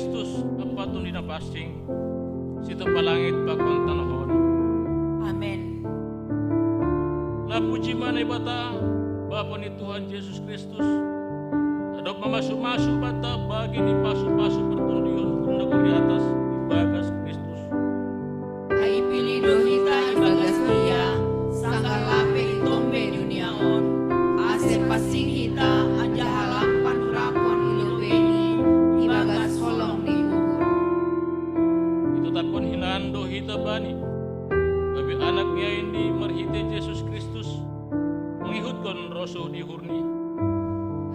Kristus apa tun dinapasing sito palangit pagkon tanahon. Amen. Lapuji manay bata Bapa ni Tuhan Yesus Kristus. Adop mamasu-masu bata bagi ni pasu-pasu pertundion kung di atas ibagas Kristus. Ay pilido hita ibagas dia, sangkalape itombe duniaon. Ase pasing hita aja halang panurakon iluweni, ibagas holong di bubur. Itu tapon hinando hita bani. Gabi anak niya ini marhite Yesus Kristus. Mengihut kon roso di hurni.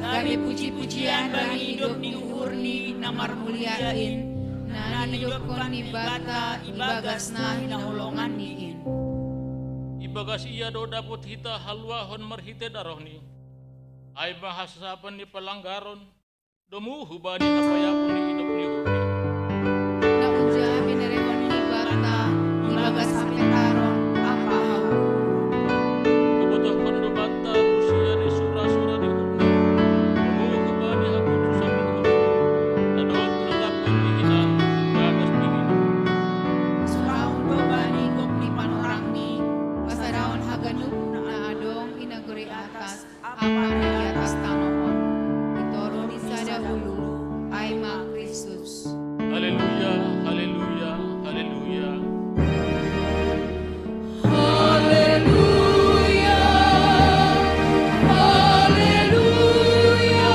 Gabi puji-pujian bagi hidup ni uhurni namar muliain. Na hidup kon ni bata ibagas na hinahulongan niin. Ibagas iya do dapot hita halwahon marhite darohni. Ay mahasapan ni palanggaron. Domu hubani napayapon ni hidup ni hurni. Naunja binerehon ni bata ibagas apetaron apa hau. Kebutuh kondo bata usia ni sura-sura di hurni. Domu hubani hakutu samin hurni. Nadot terlapon ni hinan ibagas dingin. Suraun do bani gok ni panorang ni pasadaon haganup na adong inaguri atas apa di atas tanohon. Itoro ni sada hulu ay ma Kristus. Haleluya, haleluya, haleluya. Haleluya, haleluya,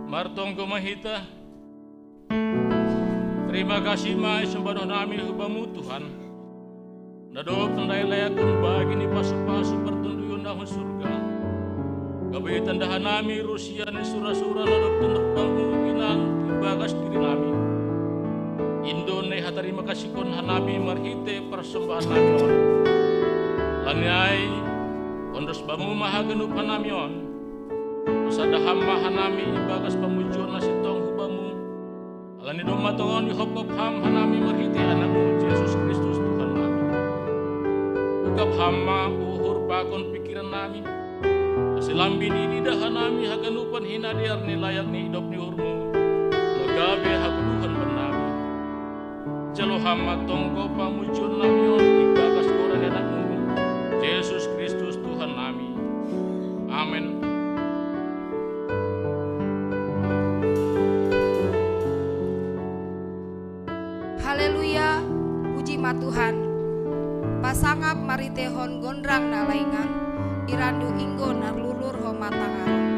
Martong kumahita. Terima kasih ma sembah nami hubamu Tuhan. Nadop tandai layakun bagi ni pasu-pasu pertunduyon dahon surga. Gabi tandahan nami Rusia ni sura-sura nadop tunduk bangku inan ibagas diri nami. Indo ne hatarima kasih kon hanami marhite persembahan nami on. Laniai ondos bamu mahagenup hanami on. Usadaham mahanami ibagas pamujuan nasitong hubamu. Alani doma tongon ihop-hop ham hanami marhite anakmu Yesus Kristus Tuhan nami. Ugap hama uhur pakon pikiran nami. Asilambi di lidahan nami haganupan hinadiar ni layak ni hidup ni urmu. Lagabe haguluhan bernami. Jalo hama tongko pamujuan nami on ibagas koran anakmu Yesus Kristus Tuhan nami. Amin. Haleluya, puji ma Tuhan. Pasangap maritehon gondrang nalaingan, irandu inggo narlulur ho matangaron.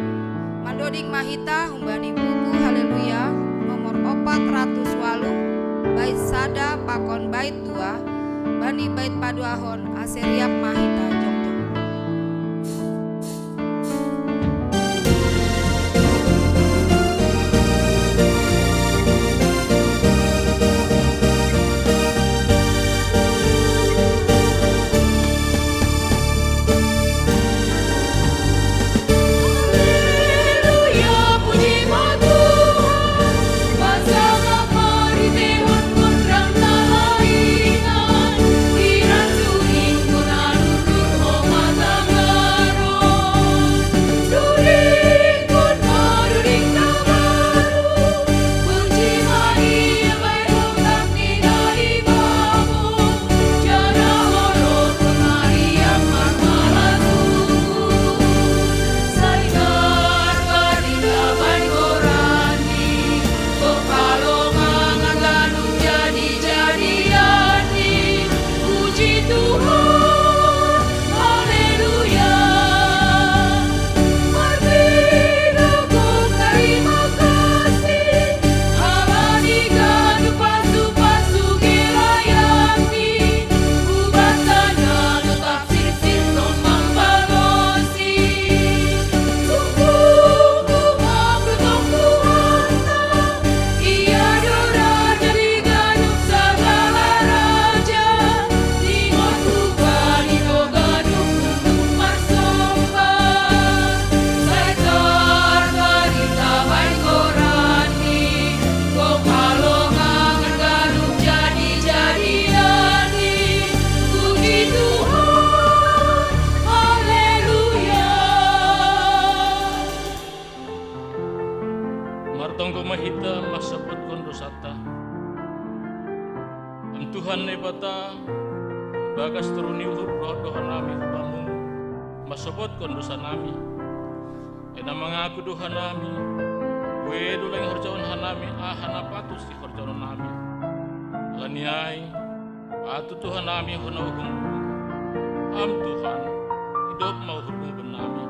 Mandoding mahita humbani buku haleluya, nomor 408, bait sada pakon bait 2, bani bait paduahon aseriap mahita jongjong. Iran suing kunan Tuhan ni bata bagas turuni uhur doha nami hubamu masabot kon dosa nami ena mengaku doha nami we duleng horjaon hanami ahana patus di horjaon nami alaniai patu Tuhan nami hona uhum am Tuhan hidup mau hurung benami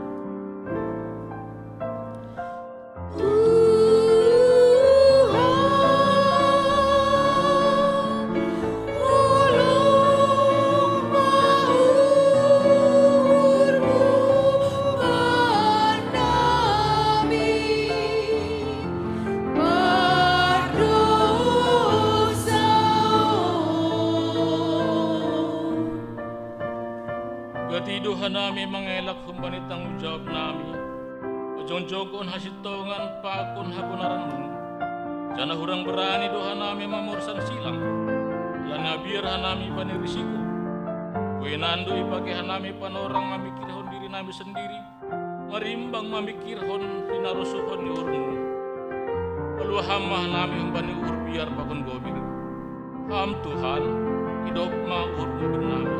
Tuhan nami mengelak humbanit tanggung jawab nami ujung-jung kon hasitongan pakun hapunaranmu jana hurang berani doha nami mamursan silang lana biar hanami bani risiko kue nandu ipake hanami panorang mamikir hon diri nami sendiri marimbang mamikir hon hinarusuhon di urmu lalu hamah nami humbani ur biar pakun gobir ham Tuhan hidup ma urmu benami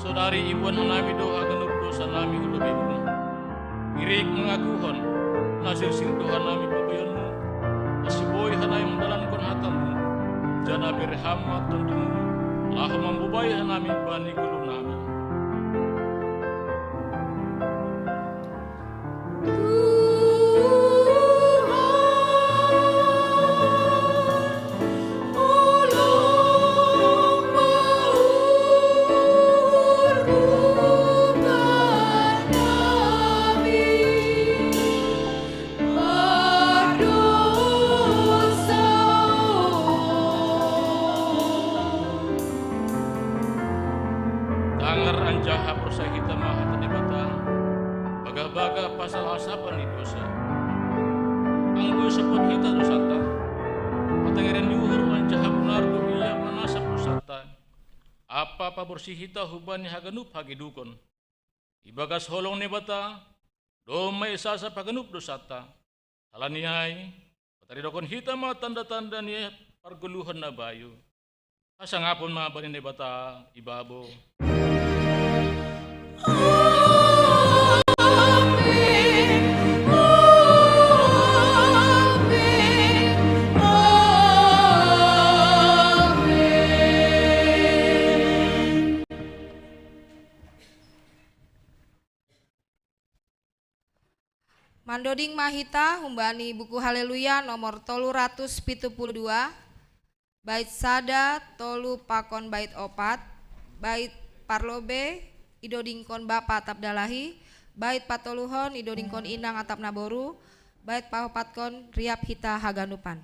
Saudari ibuan nami doa genur dosa nami lebihmu irik mengakuhon nasir sir doa nami pabayonmu asiboy hanay mendalankan hatamu jana berhamat tentumu lah membubay hanami bani gulu nami Tangar anjaha prosai kita maha tadi batang baga-baga pasal asapan di dosa anggo seput kita dosata patengeran yuhur anjaha benar dunia manasa dosata apa bersih kita hubani haganup hagidukon ibagas holong ni bata domai sasa paganup dosata alaniai patari dokon kita ma tanda-tanda ni parguluhan na bayu asa ngapon ma bani ni bata ibabo Mandoding Mahita humbani buku Haleluya nomor 372 bait sada tolu pakon bait opat bait parlobe idodingkon bapa atap dalahi bait patoluhon idodingkon inang atap naboru bait pahopatkon riap hita haganupan.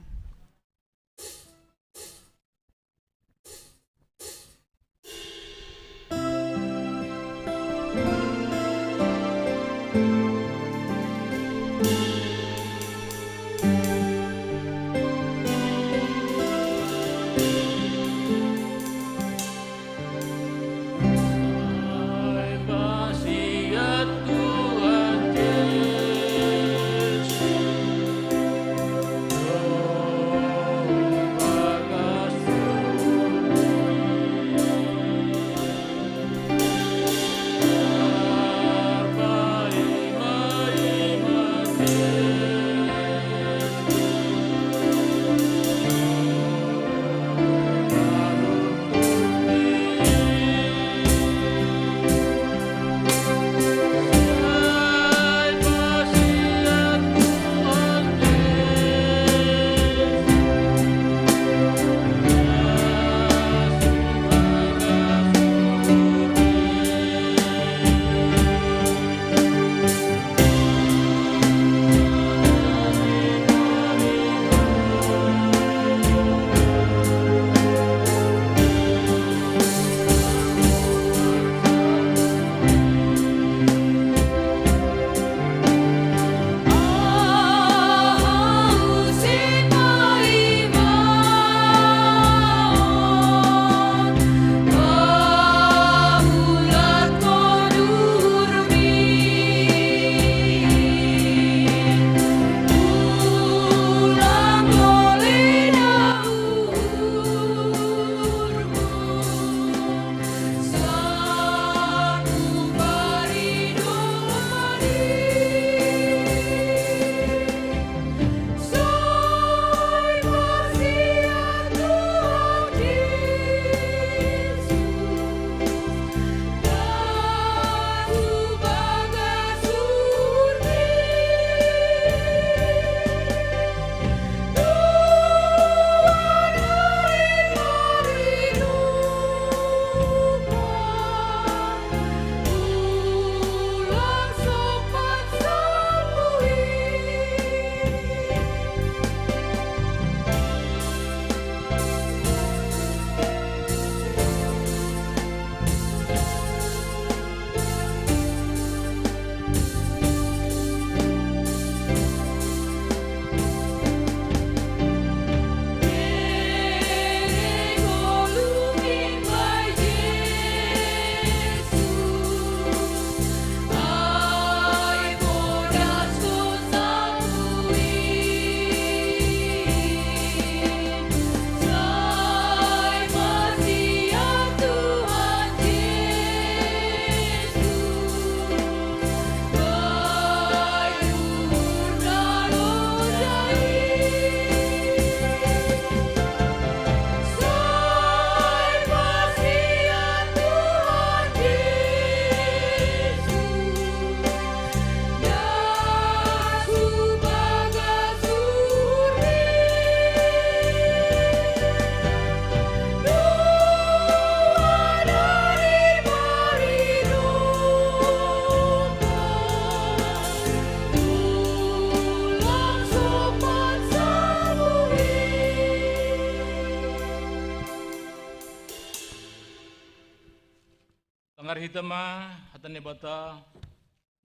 hitama hatane bata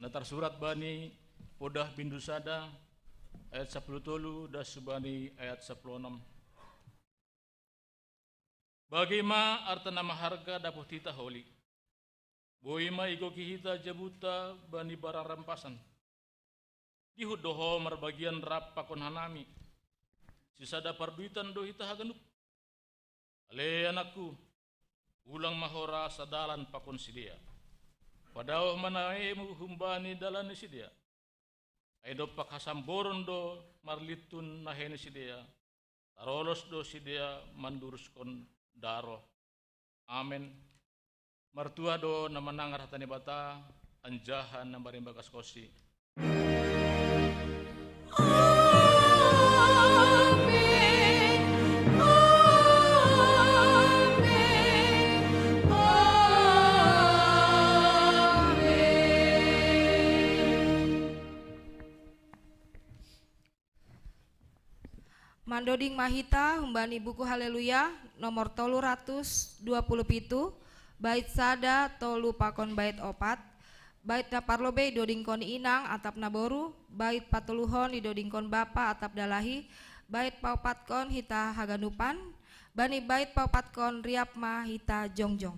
natar surat bani podah bindu sada ayat 10 das subani ayat 16. Bagaima artana maharga dapuh tita holi. Boima igo kihita jabuta bani barang rampasan. Dihudoho marbagian rap pakon hanami. Sisada parduitan do hita haganuk. Ale anakku, ulang mahora sadalan pakon sidia. Padao manaemu humbani dalan sidia. Aido pakhasamboron do marlitun nahene sidia. Tarolos do sidia mandurus kon daro. Amen. Martua do namanangar hatane bata anjahan nambarin bagas kosi. Mandoding mahita humbani buku haleluya nomor 327 bait sada tolu pakon bait opat bait daparlobe dodingkon inang atap naboru bait patuluhon di dodingkon bapa atap dalahi bait paupatkon hita haganupan bani bait paupatkon riapma hita jongjong.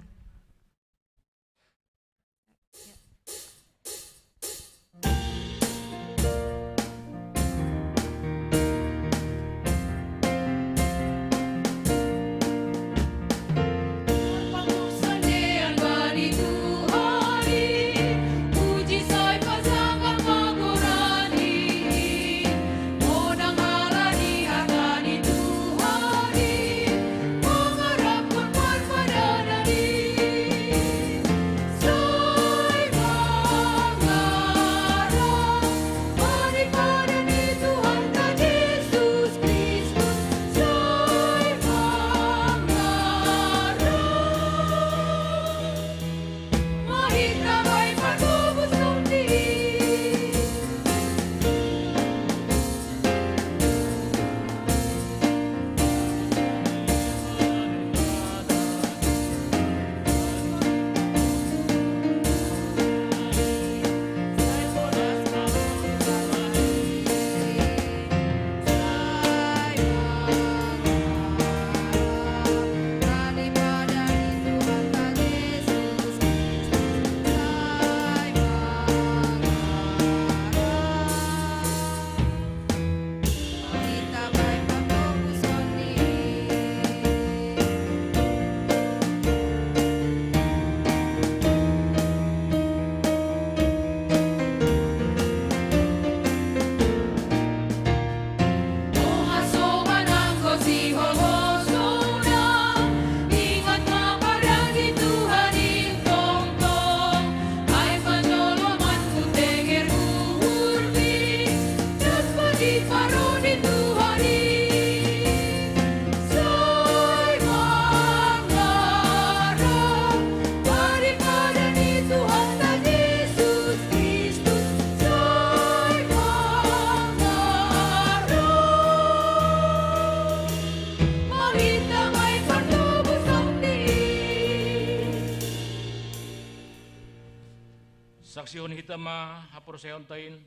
Saksihon hitama hapur sayon tain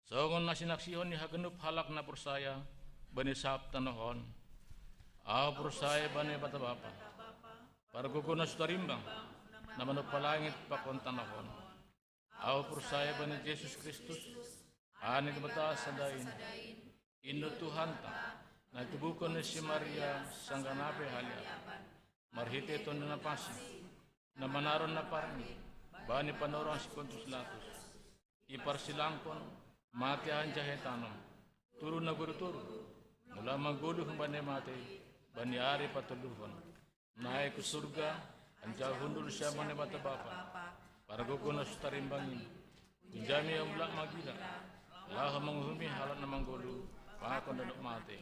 songon nasinaksihon ni hagenup halak na pursaya bani sap tanohon aw pursaya bani bata bapa pargugo na sutarimbang na manuk palangit pakon tanohon aw pursaya bani Yesus Kristus ani bata sadain indo Tuhan ta na tubukon ni si Maria sangganape halia marhite ton na pasi na manaron na parmi bani panorong si Pontius Pilatus iparsilangkon mati anjahe tanam turun na guru-turu mula mangguluh bani mati bani ari patuluhon naik ke surga anjah hundul siya bani bata bapa para guguna sutarimbangin kunjami ang ulak magila laha manguhumi halat na mangguluh pakon dalok mati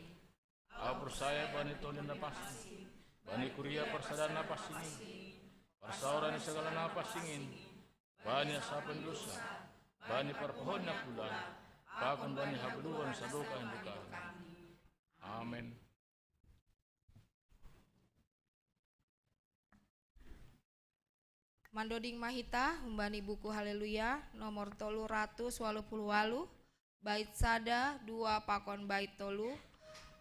apur saya bani tonin na pasing bani kuria persadaan na pasingin persauran segala napas singin bani asapan dosa bani perpohon na pulang pakon bani habluan sa duka hindukan. Amen. Mandoding Mahita humbani buku Haleluya nomor 388 bait sada 2 pakon bait tolu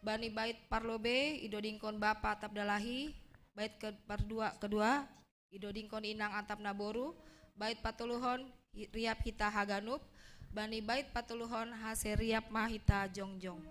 bani bait parlobe idodingkon bapa atap dalahi bait kedua idodingkon inang atap naboru bait patuluhon riap hita haganup bani bait patuluhon hase riap mahita jongjong.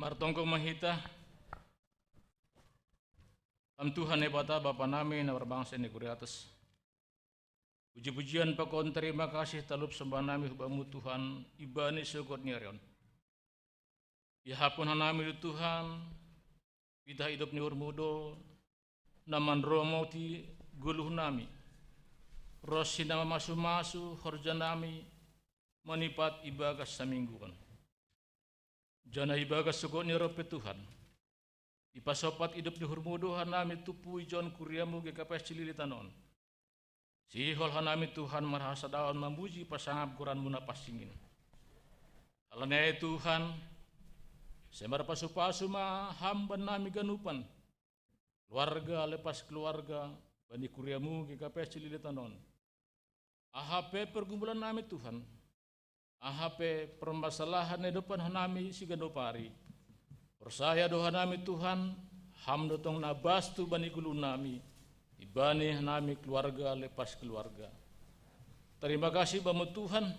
Martongko mahita am Tuhan bata Bapa nami na berbangsa ni kuri atas. Puji-pujian pakon terima kasih talup sembah nami hubamu Tuhan ibani syukur nyarion. Ya hapun nami Tuhan kita hidup ni urmudo naman romo ti guluh nami. Rosi nama masu-masu horja nami manipat ibagas samingguan. Jana ibagas syukur ni rope Tuhan. Ipasopat hidup ni hurmudohan nami tupui jon kuriamu gekapes cilili tanon. Sihol hanami Tuhan merasa daun membuji pasangap kuran muna pasingin. Alangnya Tuhan, semar pasu-pasu ma hamba nami ganupan. keluarga lepas keluarga, bani kuriamu GKP Cililitanon. AHP pergumulan nami Tuhan, AHP permasalahan depan hanami si Gandopari. Persaya doa nami Tuhan, hamdotong nabastu bani gulu nami, ibani hanami keluarga lepas keluarga. Terima kasih bamu Tuhan,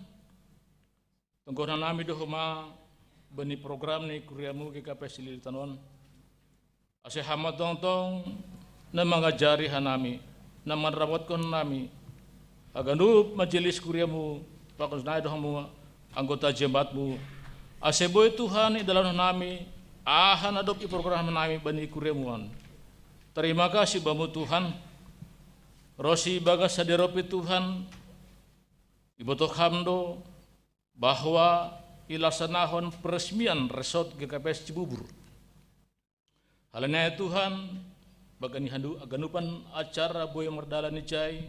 tenggonan nami dohoma bani program ni kuriamu GKP Cililitanon. Ase hamad tong na mangajari hanami, na manrawat kon nami, aganup majelis kuriamu, pakos na dohamu anggota jemaatmu. Ase boy Tuhan idalan nami, ahan adop i program nami bani kuriamuan. Terima kasih bamu Tuhan, rosi bagas saderopi Tuhan, ibotok hamdo bahwa ilasanahon peresmian resort GKP Cibubur. Halanya Tuhan, bagani handu aganupan acara boy merdala ni cai,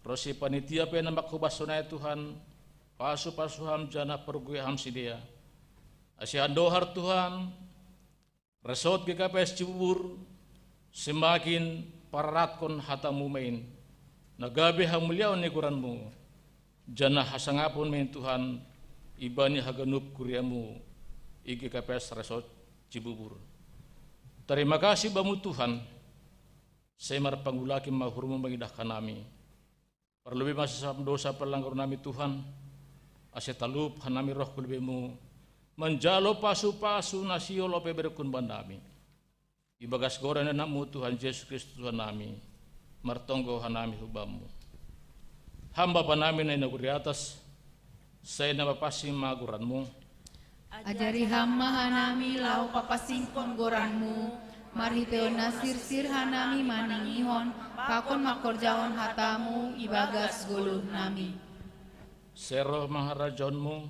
rosi panitia pe nambak kubasona Tuhan, pasu-pasuham jana pergue hamsidea. Asia dohar Tuhan, resort GKP Cibubur semakin paratkon hatamu main, nagabe hamuliaw ni kuranmu, jana hasangapun main Tuhan, ibani haganup kuriamu, GKP resort Cibubur. Terima kasih bamu Tuhan, semar panggulaki mahurmu mengidahkan nami. Perlebih masa dosa pelanggar nami Tuhan, asetalup hanami roh kulbemu, menjalo pasu-pasu nasio lope berkun bandami. Ibagas goran namu Tuhan Yesus Kristus Tuhan nami, martonggo hanami hubamu. Hamba panami na inaguri atas, saya nama pasing maguranmu. Ajari hamba hanami lau papasingkon goranmu, marhiteo nasir-sir hanami maningihon, pakon makorjaon hatamu ibagas guluh nami. Seroh maharajonmu,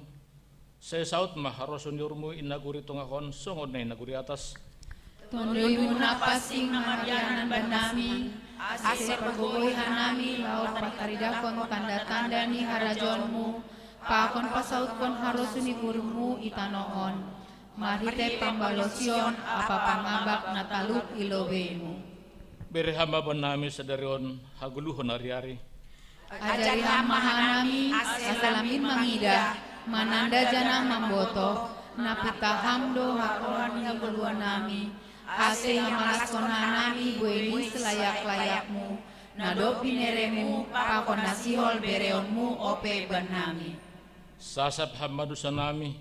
sesaut maharosonyurmu inaguri tungakon songon na inaguri atas. Tunduymu napasing mangadyanan bandami, ase pergogoy hanami lau pataridakon tanda-tanda ni harajonmu, pakon pasautkon harusuni burmu itanoon, marhite pambalosyon apa pangabak nataluk ilobemu. Beri hamba nami sadarion haguluhon hari-hari. Ajari hamba hanami asalamin mangida, mananda janang mamboto, napita hamdo hakoran haguluan nami, ase hamalaskon hanami bueni selayak-layakmu, nado pineremu pakon nasihol bereonmu ope banami. Sasap hamba dosa nami,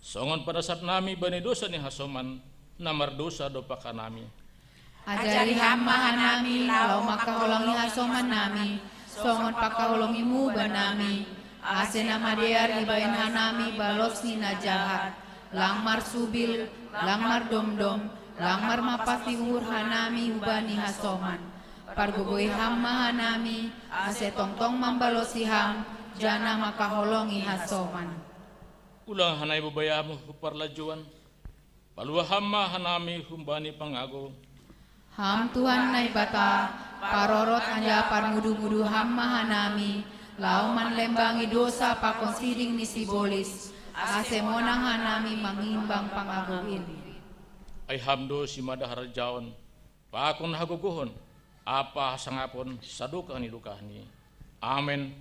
songon pada sap nami bani dosa ni hasoman, namar dosa dopaka nami. Ajari hamba hanami lau makaholongi hasoman nami, songon pakahulongimu banami, ase nama dear ibain hanami balos ni najahat, langmar subil, langmar domdom, langmar mapati ur hanami hubani hasoman, pargogoy hamba hanami, ase tongtong mambalosi ham, jana makaholongi hasoman. Ulang hanay babayamu huparlajuan, palua hamba hanami humbani pangago. Ham Tuhan nai bata, parorot anja parmudu-mudu hamba hanami, lauman lembangi dosa pakon siding ni sibolis, ase monang hanami mangimbang pangago ini. Ay hamdo si madahar jaon, pakon haguguhon, apa sangapon saduka ni dukahni. Amen.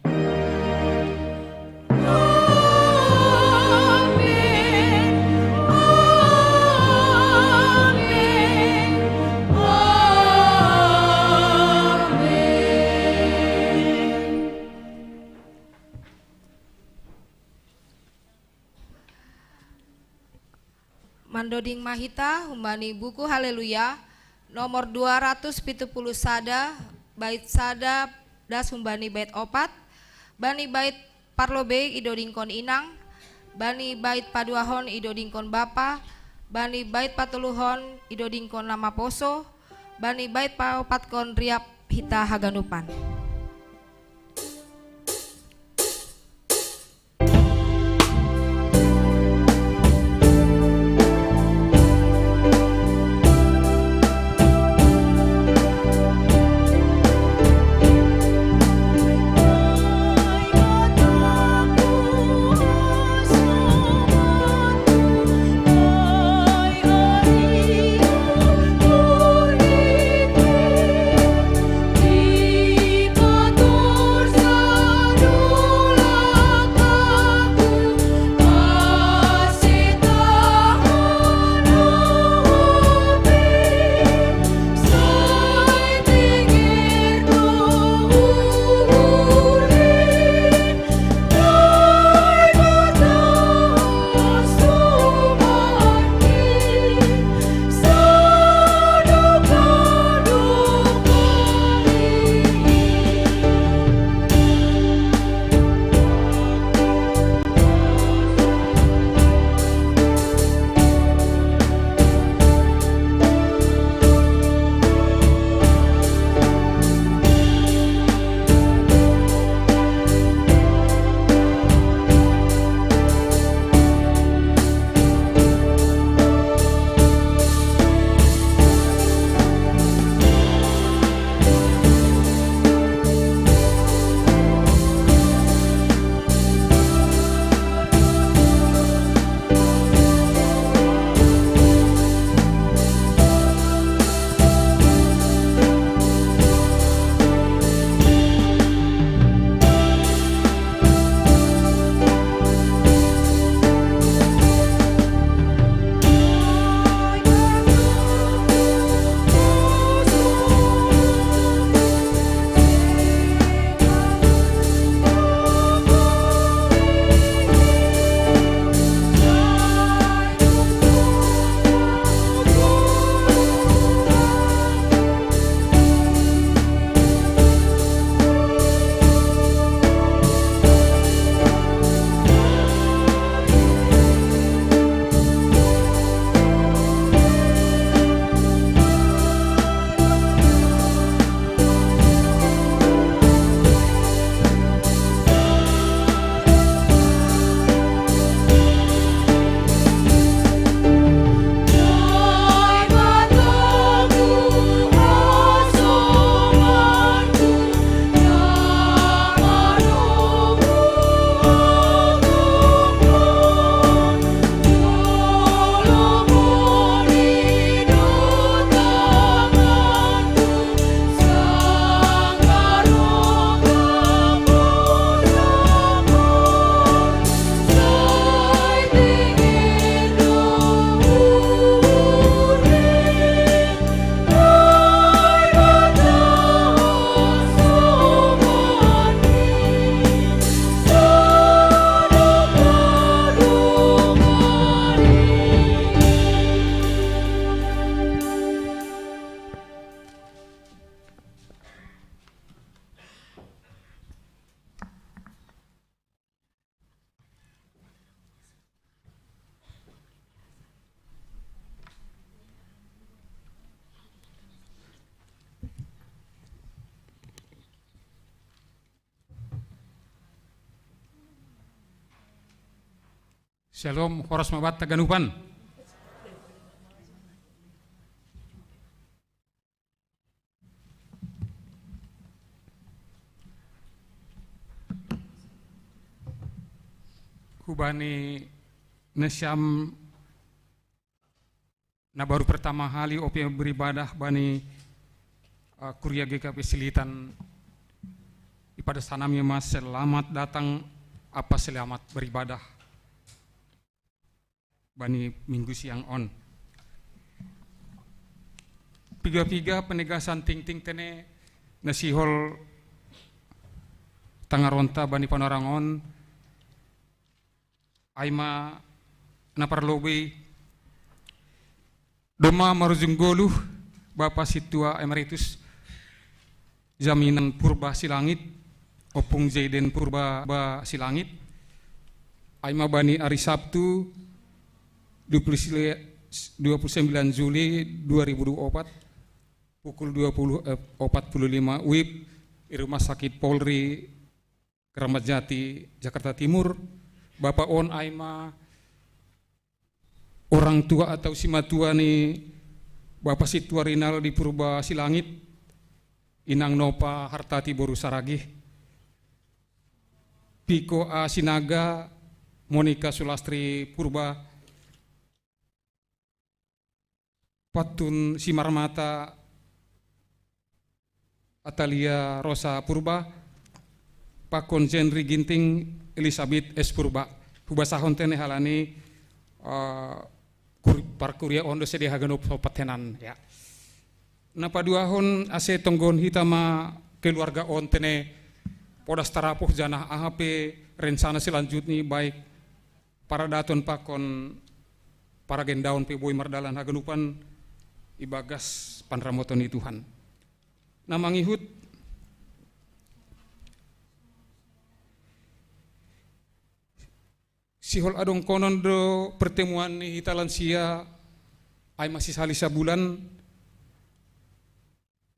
Mandoding Mahita humbani buku Haleluya nomor 270 sada bait sada das humbani bait opat bani bait parlobe idodingkon inang bani bait paduahon idodingkon bapa bani bait patuluhon idodingkon lama poso bani bait paopatkon riap hita haganupan. Oh Shalom, horas mabat taganupan. Hubani nasyam na baru pertama kali opi beribadah bani kuria GKP Silitan pada sanamnya mas selamat datang apa selamat beribadah bani minggu siang on piga penegasan ting tene nasihol tangaronta bani panorangon aima naparlobe doma marujunggoluh Bapak Situa Emeritus Jaminan Purba Silangit Opung Zaiden Purba Silangit aima bani hari Sabtu 29 Juli 2024 pukul 20.45 WIB di Rumah Sakit Polri Keramat Jati Jakarta Timur. Bapak on aima orang tua atau simatua ni Bapak Situa Rinal di Purba Silangit Inang Nopa Hartati Boru Saragih Piko A Sinaga Monika Sulastri Purba Patun Simarmata Atalia Rosa Purba Pakon Jenri Ginting Elizabeth S. Purba hubasahon tene halani parkuria ondo sedia haganop patenan ya. Napa duahon ase tonggon hitama keluarga on tene podas tarapuh janah AHP rencana selanjutnya baik para daton pakon para gendaun pe boy mardalan haganupan ibagas panramoton Tuhan. Namangihut sihol adong konon do pertemuan ni hita lansia ay masih salisa bulan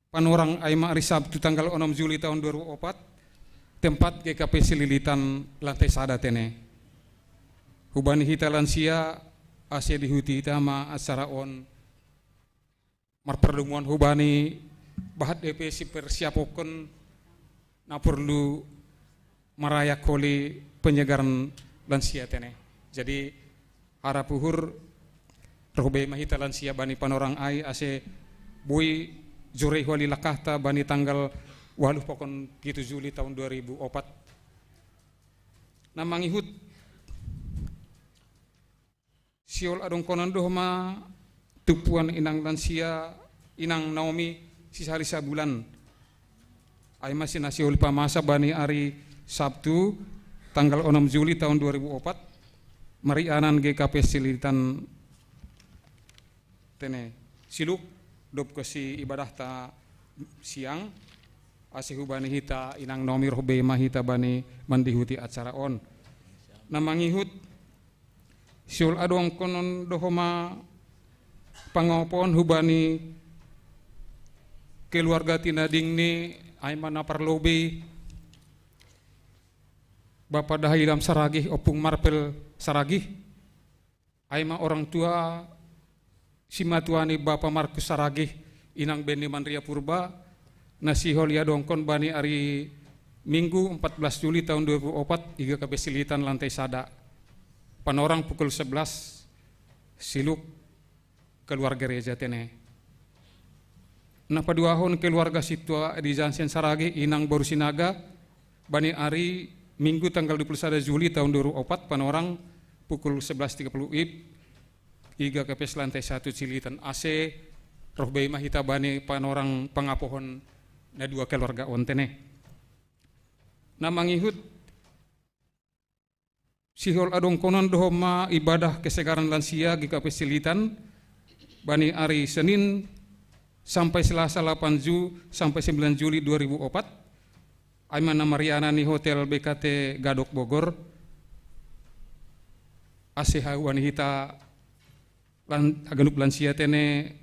panorang ay hari Sabtu tanggal 6 Juli tahun 2004 tempat GKP Sililitan lantai sada tene hubani hita lansia ase dihuti hitama acara on marpertemuan hubani bahat DPC persiapokon na perlu merayak koli penyegaran lansia tene. Jadi harapuhur rohbe mahita lansia bani panorang ai ase bui jurei wali lakahta bani tanggal 8 pokon 7 Juli tahun 2004. Namangihut siol adong konon doh ma tupuan inang lansia inang Naomi sisari sabulan ai masih nasiol pamasa bani hari Sabtu tanggal 6 Juli tahun 2004 marianan GKP Sililitan tene siluk dop kesi ibadah ta siang asih hubani hita inang Naomi rohbe mahita bani mandihuti acara on namangihut siul adong konon dohoma pangopon hubani keluarga tinading ni aimana parlobe Bapak Dahilam Saragih Opung Marpel Saragih aima orang tua simatuani Bapak Markus Saragih inang Beni Mandria Purba nasihol ya dongkon bani hari Minggu 14 Juli tahun 2004 iga Sililitan lantai sada panorang pukul 11 siluk keluarga gereja tene napa duahon keluarga Situa di Jansen Saragih inang Boru Sinaga bani hari Minggu tanggal 21 Juli tahun 2004 panorang pukul 11.30 WIB iga KPS lantai 1 Sililitan AC rohbe mahita bani panorang pangapohon na dua keluarga ontene namangihut sihol adong konon dohoma ibadah kesegaran lansia GKP Sililitan bani hari Senin sampai Selasa 8 sampai 9 Juli 2004 Aimana Mariana ni Hotel BKT Gadok Bogor ACH wanita Hagenup lansia tene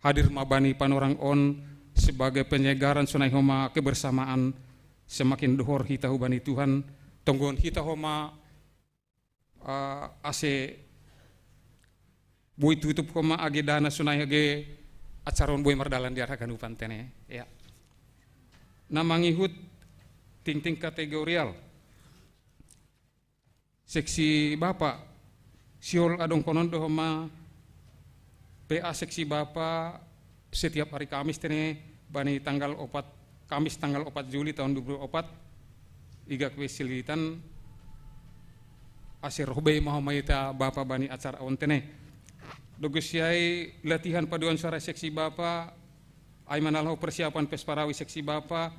hadir mabani panorang on sebagai penyegaran sunai homa kebersamaan semakin dohor hita hubani Tuhan tonggon hita homa ase boy tutup koma age dana sunai age acaron boy mardalan di arakan upantene ya. Namangihut ting kategorial seksi Bapak siol adong konon dohoma PA seksi Bapak setiap hari Kamis tene bani tanggal 4 Kamis tanggal 4 Juli tahun 2024 iga kwesilitan asir robe mahomaita Bapak bani acara on tene dogusiai latihan paduan suara seksi Bapak ay manalho persiapan pesparawi seksi Bapak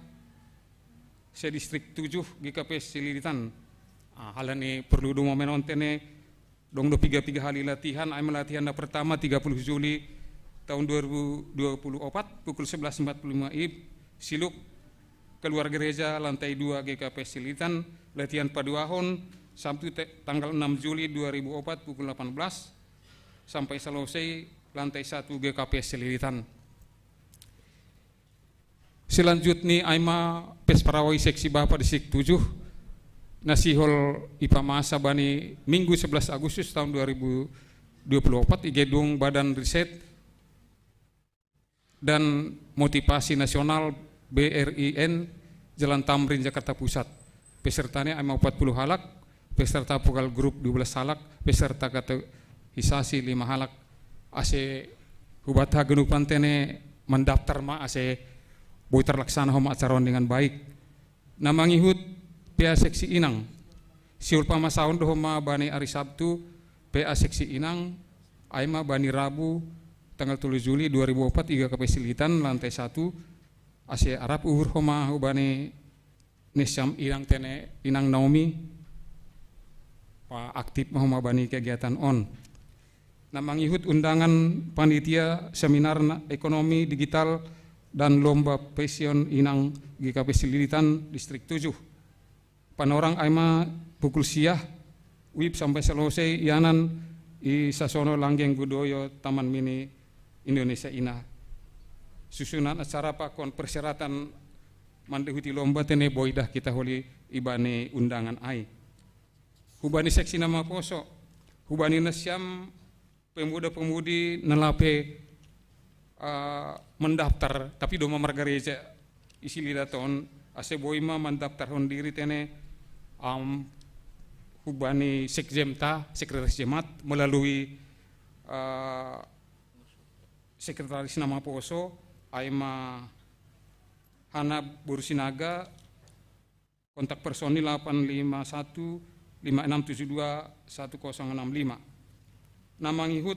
se distrik 7 GKP Sililitan. Halani perlu do momen on tene dong do 3 hari latihan ay latihan na pertama 30 Juli tahun 2024 pukul 11.45 IB siluk keluar gereja lantai 2 GKP Sililitan latihan paduahon Sabtu tanggal 6 Juli 2004 pukul 18 sampai selesai lantai 1 GKP Sililitan. Selanjutnya aima pesparawai seksi Bapak di Sik 7 nasihol IPA masa bani Minggu 11 Agustus tahun 2024 di gedung Badan Riset dan Motivasi Nasional BRIN Jalan Tamrin Jakarta Pusat. Pesertanya aima 40 halak, peserta vokal grup 12 halak, peserta kategorisasi 5 halak. Ase hubata genupan tene mendaftar ma ase boy terlaksana homa acaron dengan baik. Namangihut PA seksi Inang siul pamasaun dohoma bani hari Sabtu PA seksi Inang aima bani Rabu tanggal 3 Juli 2004 iga Sililitan lantai 1 ase Arab uhur homa bani Nisyam Inang tene Inang Naomi pa aktif homa bani kegiatan on. Namangihut undangan panitia seminar ekonomi digital dan lomba passion Inang GKP Sililitan distrik 7. Panorang aima pukul siah wib sampai selesai ianan i Sasono Langgeng Budoyo Taman Mini Indonesia Ina. Susunan acara pakon persyaratan mandehuti lomba tene boidah kita holi ibane undangan ai. Hubani seksi nama poso, hubani nasyam pemuda-pemudi nelape mendaftar tapi doma margareja isi lidaton ase boima mendaftar diri tene hubani sekjemta sekretaris jemaat melalui sekretaris nama poso aima Hana Bursinaga kontak personil 851 5672 1065. Namangihut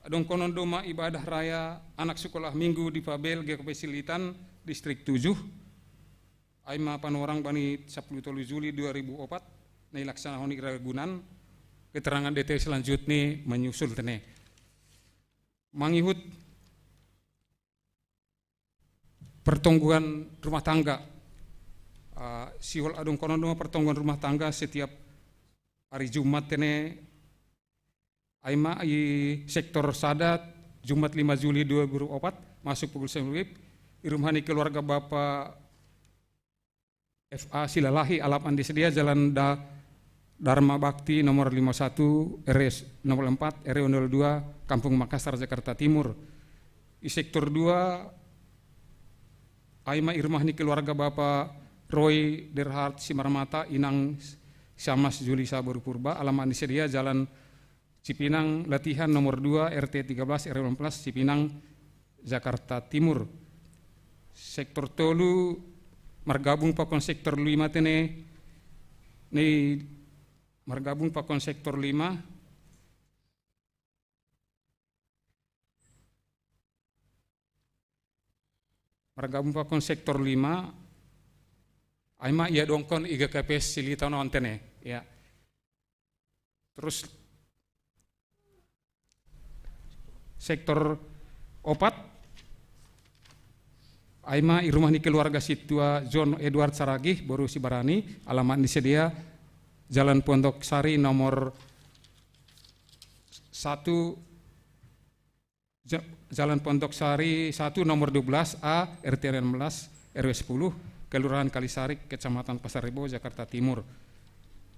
adong konon doma ibadah raya anak sekolah minggu di Fabel GKP Sililitan distrik 7 aima panorang bani 10 Juli 2004 nai laksana honi ragunan keterangan detail selanjutnya menyusul tene. Mangihut pertongguan rumah tangga siwal adong konon doma pertongguan rumah tangga setiap hari Jumat tene aima i sektor Sadat Jumat 5 Juli 2004 masuk pukul 9 irumhani keluarga Bapak FA Silalahi alapan disedia Jalan Dharma Bakti nomor 51 RS 04 RW 02 Kampung Makassar Jakarta Timur. I sektor 2 aima irumhani keluarga Bapak Roy Derhard Simarmata Inang Syamas Julisa Borupurba alaman disedia Jalan Cipinang Latihan nomor 2 RT 13 RW 16 Cipinang Jakarta Timur. Sektor tolu margabung pakon sektor 5 tene ni margabung pakon sektor 5 margabung pakon sektor 5 aima ia dongkon iga KPS Sililitan on tene ya. Terus sektor 4 aima irumah ni keluarga situa John Edward Saragih Boru Sibarani alamat disedia Jalan Pondok Sari nomor 1 Jalan Pondok Sari 1 nomor 12A RT 16 RW 10 Kelurahan Kalisarik, Kecamatan Pasar Rebo, Jakarta Timur.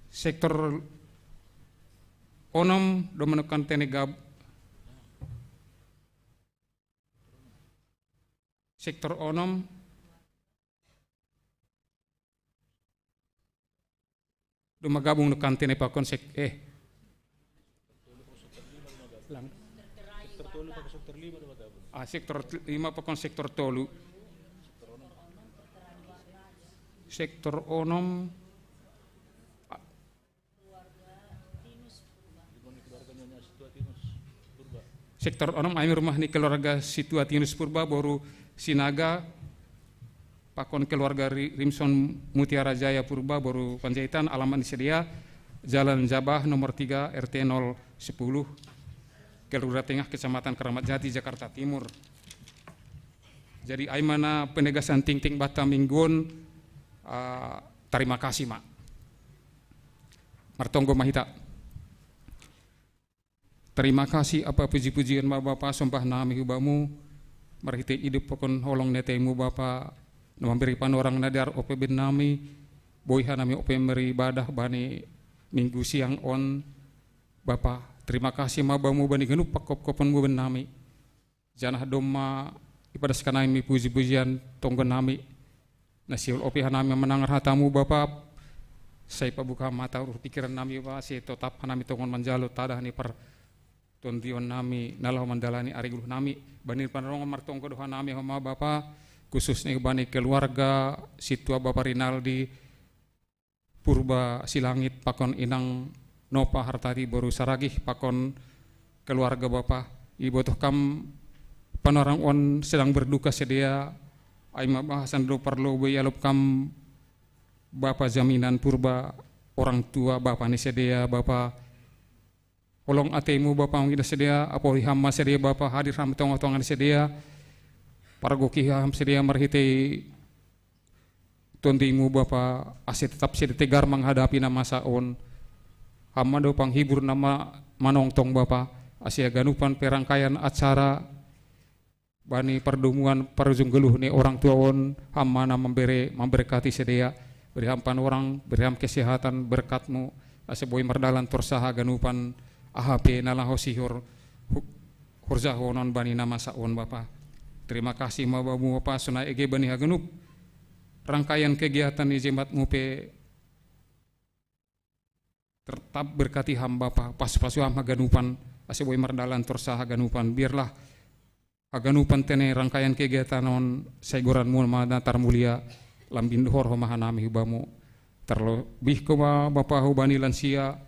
Sektor onom do menekan tenegab sektor onom do magabung nekan tene pakon sektor 5 pakon sektor tolu. Sektor onom sektor onom aimi rumah ni keluarga Situatinus Purba baru Sinaga pakon keluarga Rimson Mutiara Jaya Purba baru Panjaitan alamat disedia Jalan Jabah nomor 3 RT 010 Kelurahan Tengah Kecamatan Keramat Jati Jakarta Timur. Jadi aimana penegasan ting-ting bata mingguan terima kasih mak Martonggo Mahita. Terima kasih apa puji-pujian Bapak sembah nami hubamu marhite hidup pokon holong netemu Bapak memberi panorang nadar ope ben nami boyha nami ope meri ibadah bani minggu siang on Bapak. Terima kasih mabamu bani genup pakop-kopon mu ben nami janah doma ibadah sekanami puji-pujian tonggo nami nasiul ope hanami menangar hatamu Bapak. Saya pabuka mata urut pikiran nami Bapak saya tetap hanami tongon manjalo tadah ni per tontion nami nalah mandalani ariguluh nami banir panorong martonggo doha nami homa Bapak khususnya bani keluarga situa Bapak Rinaldi Purba Silangit pakon inang Nopa Hartati baru Saragih pakon keluarga Bapak ibu toh kam panorang on sedang berduka sedia aima bahasan do perlu beyalup kam Bapak jaminan Purba orang tua Bapak ni sedia Bapak olong atemu Bapak ngida sedia apa hama sedia Bapak hadir ham tong-tongan sedia para goki ham sedia marhite tondimu Bapak ase tetap sedia tegar menghadapi nama saon hama do panghibur nama manongtong Bapak asia ganupan perangkaian acara bani perdumuan perujung geluh ni orang tua on hamana memberkati sedia beri hampan orang beri ham kesehatan berkatmu ase boy merdalan torsaha ganupan AHP nalah hosihur hurzahonon bani nama saon Bapak. Terima kasih mabamu Bapak sunai ege bani hagenup rangkaian kegiatan di jembat mupe tetap berkati ham Bapak pas-pasu ham haganupan ase boy merdalan torsaha ganupan biarlah haganupan tene rangkaian kegiatan on sayguran mulma datar mulia lambin duhor homahanami hubamu terlebih ko Bapak hubani lansia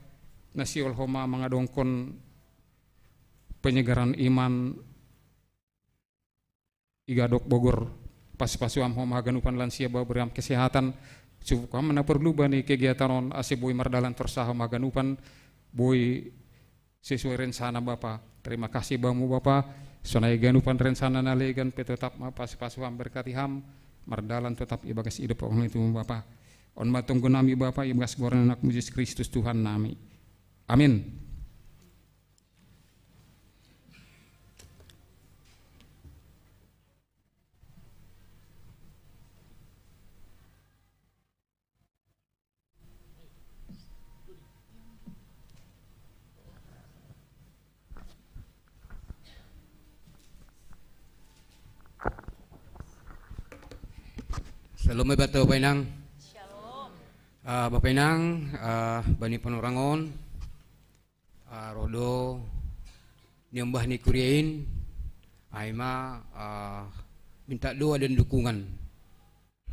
nasiol homa mengadongkon penyegaran iman igadok Bogor pas-pasuam homa ganupan lansia beriam kesehatan cukup mana perlu bani kegiatan on ase boy mardalan torsaha maganupan boy sesuai rencana Bapak. Terima kasih bamu Bapak sonai ganupan rencana nalegan tetap pas-pasuam berkati ham mardalan tetap ibagas hidup orang itu Bapak on matunggu nami Bapak ibagas goreng anak Yesus Kristus Tuhan nami. Amin. Shalom Bapak Inang. Shalom. Bapak Inang, bani panorangon, rodo nyembah ni kuriain, aima minta doa dan dukungan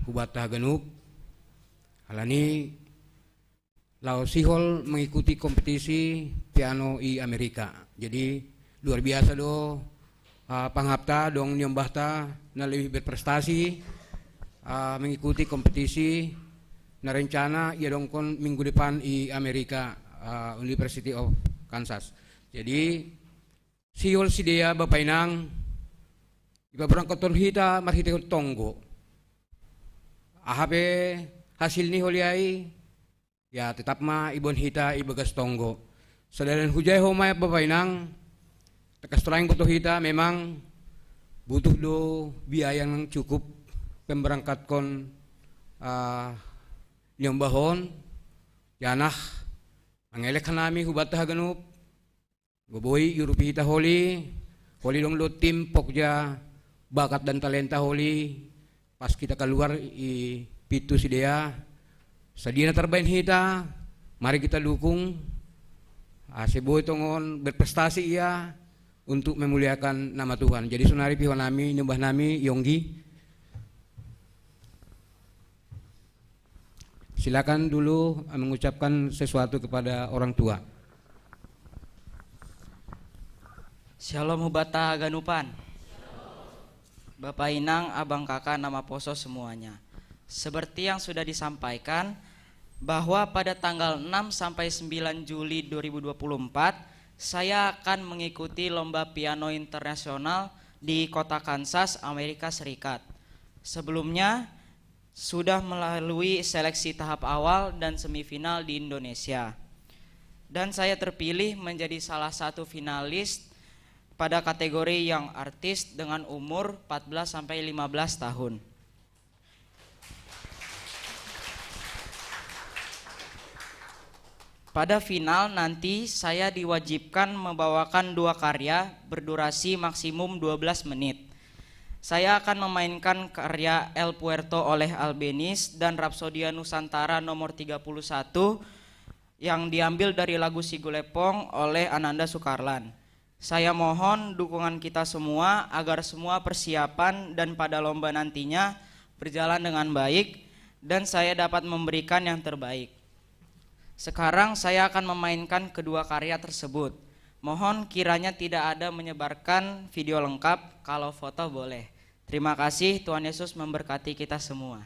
hubata ganup. Halani lau sihol mengikuti kompetisi piano i Amerika. Jadi luar biasa do panghapta dong nyembah ta na lebih berprestasi. Mengikuti kompetisi na rencana ia dongkon minggu depan di Amerika University of Kansas. Jadi siol sidea Bapak Inang iba berangkaton hita marhite tonggo ahabe hasil ni holiai ya tetap ma ibon hita ibagas tonggo sadaran hujai homay Bapak Inang tekas teraing butuh hita memang butuh do biaya yang cukup pemberangkat kon nyambahon yanah angelek kanami hubata haganup goboy yurupita holi dong lo tim pokja bakat dan talenta holi pas kita keluar pitu si dia sadina terbain hita mari kita dukung si boy tongon berprestasi ia untuk memuliakan nama Tuhan. Jadi sunari piwan nami nyembah nami Yonggi. Silakan dulu mengucapkan sesuatu kepada orang tua. Shalom hubata ganupan. Bapak Inang, abang kakak, nama poso semuanya. Seperti yang sudah disampaikan bahwa pada tanggal 6 sampai 9 Juli 2024 saya akan mengikuti lomba piano internasional di kota Kansas, Amerika Serikat. Sebelumnya sudah melalui seleksi tahap awal dan semifinal di Indonesia. Dan saya terpilih menjadi salah satu finalis pada kategori yang artis dengan umur 14 sampai 15 tahun. Pada final nanti saya diwajibkan membawakan 2 karya berdurasi maksimum 12 menit. Saya akan memainkan karya El Puerto oleh Albeniz dan Rapsodia Nusantara nomor 31 yang diambil dari lagu Sigulepong oleh Ananda Sukarlan. Saya mohon dukungan kita semua agar semua persiapan dan pada lomba nantinya berjalan dengan baik dan saya dapat memberikan yang terbaik. Sekarang saya akan memainkan kedua karya tersebut. Mohon kiranya tidak ada menyebarkan video lengkap, kalau foto boleh. Terima kasih, Tuhan Yesus memberkati kita semua.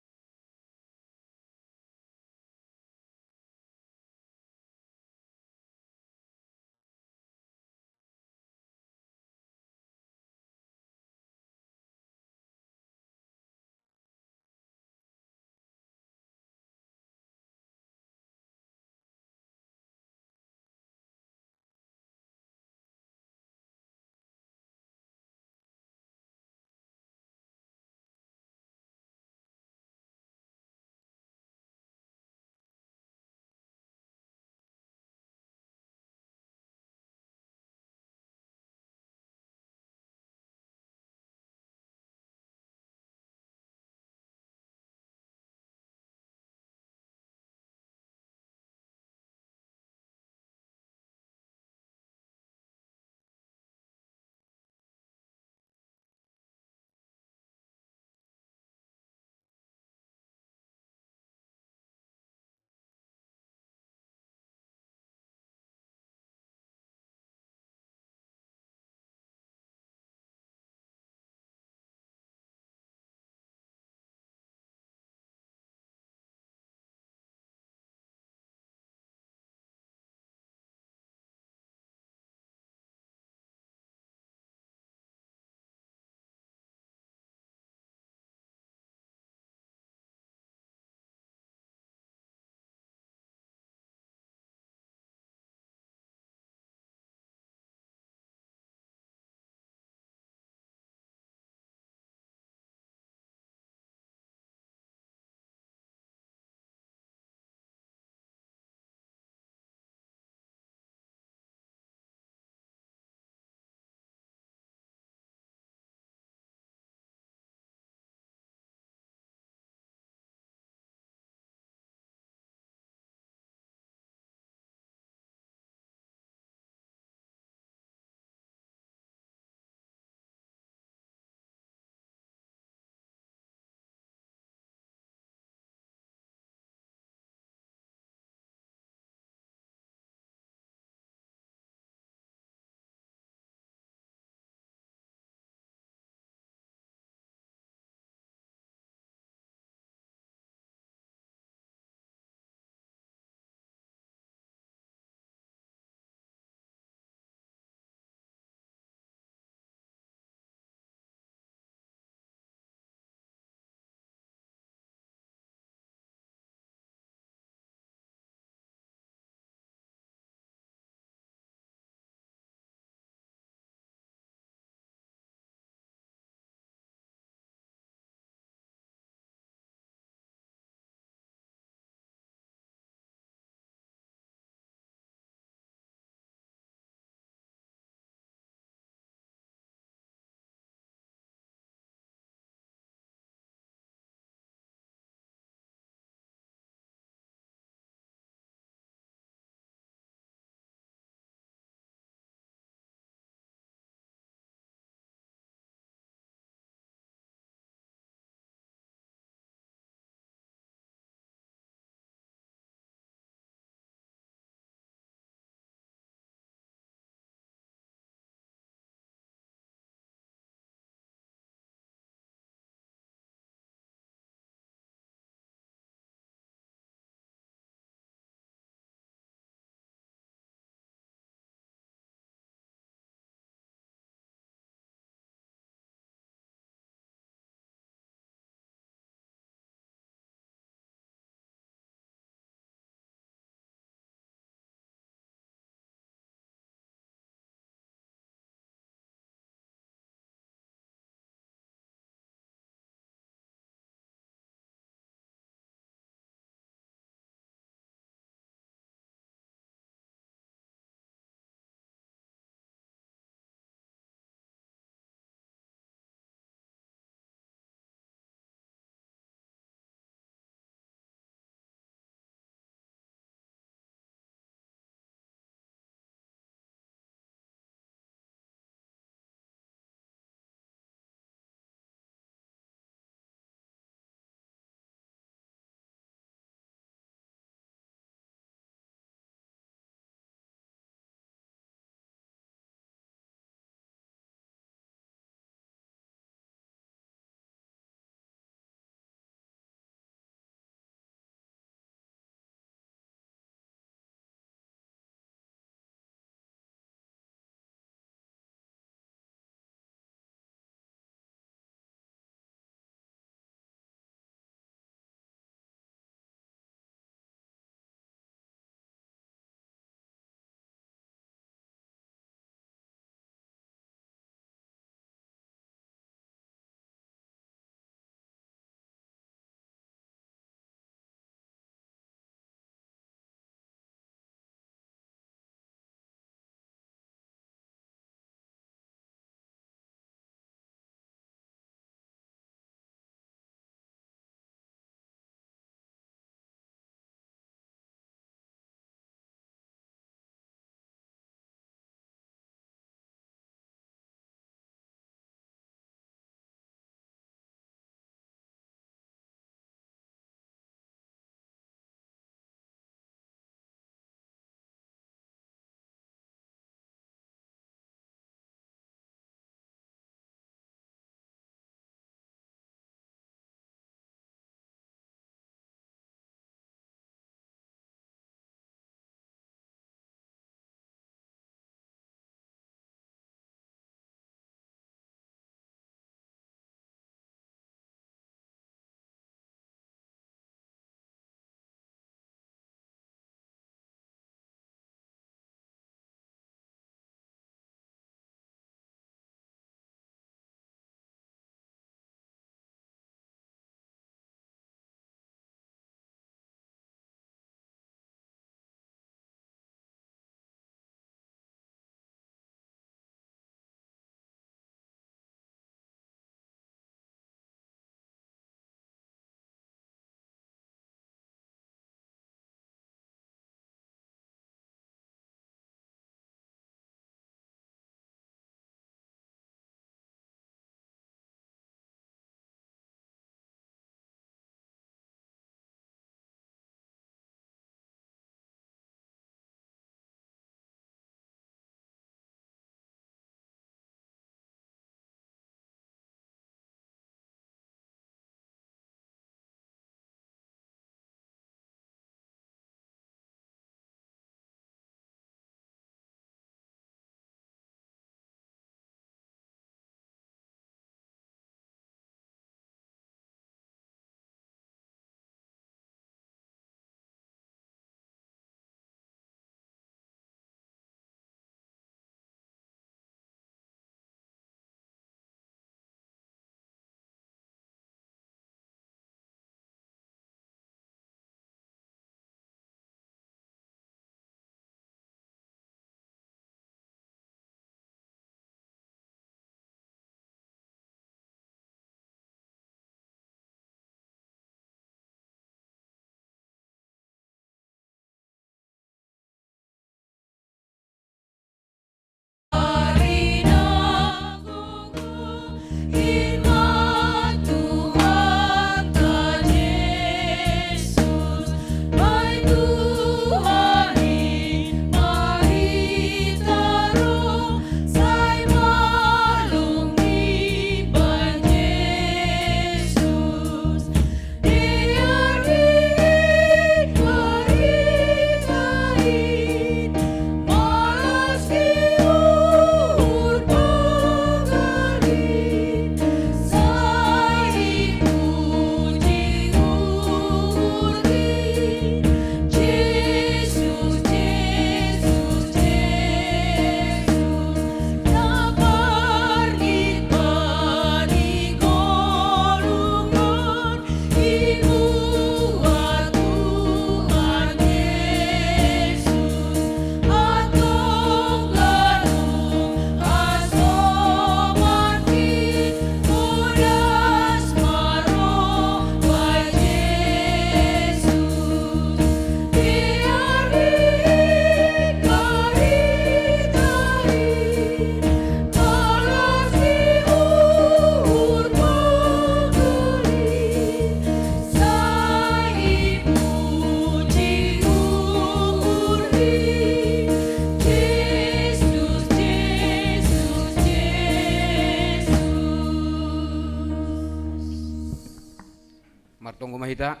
Martonggo mahita.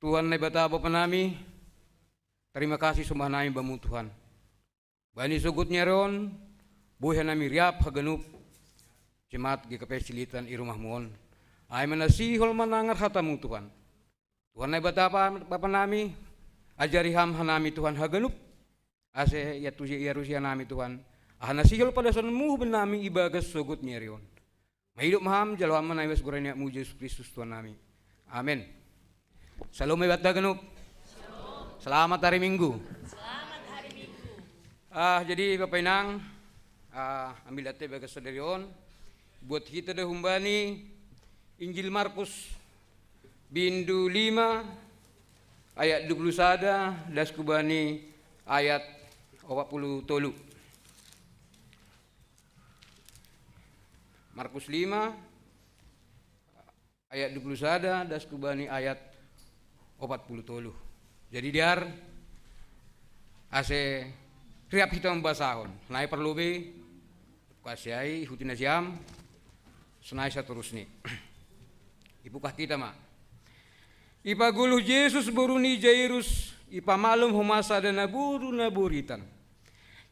Tuhan na bata Bapa nami, terima kasih sembah nami bamu Tuhan. Bani sugutnya ron, buhay nami riap haganup, cimat gi kapesilitan i rumah muon. Ay manasihol manangar hatamu Tuhan. Tuhan na bata Bapa nami, ajari ham hanami Tuhan haganup, ase yatusi yarusia nami Tuhan. Ahanasihol pada sanmu benami ibagas sugutnya ron. Mahidup maham jalawam manaiwas gorenya mu Yesus Kristus Tuhan nami. Amin. Salam hebat ganup. Selamat hari Minggu. Selamat hari Minggu. Jadi Bapak Inang, ambil data bagas sadarion. Buat kita dah humbani Injil Markus bindu 5 ayat 21 das kubani ayat 43. Markus 5 ayat 21 das kubani ayat 40. Jadi diar ase riap hitam basahon. Nai perlu be kasiai hutina siam senai saterusni. Ipukah kita mah. Ipa guluh Yesus buruni Jairus ipa malum humasa dan naburitan.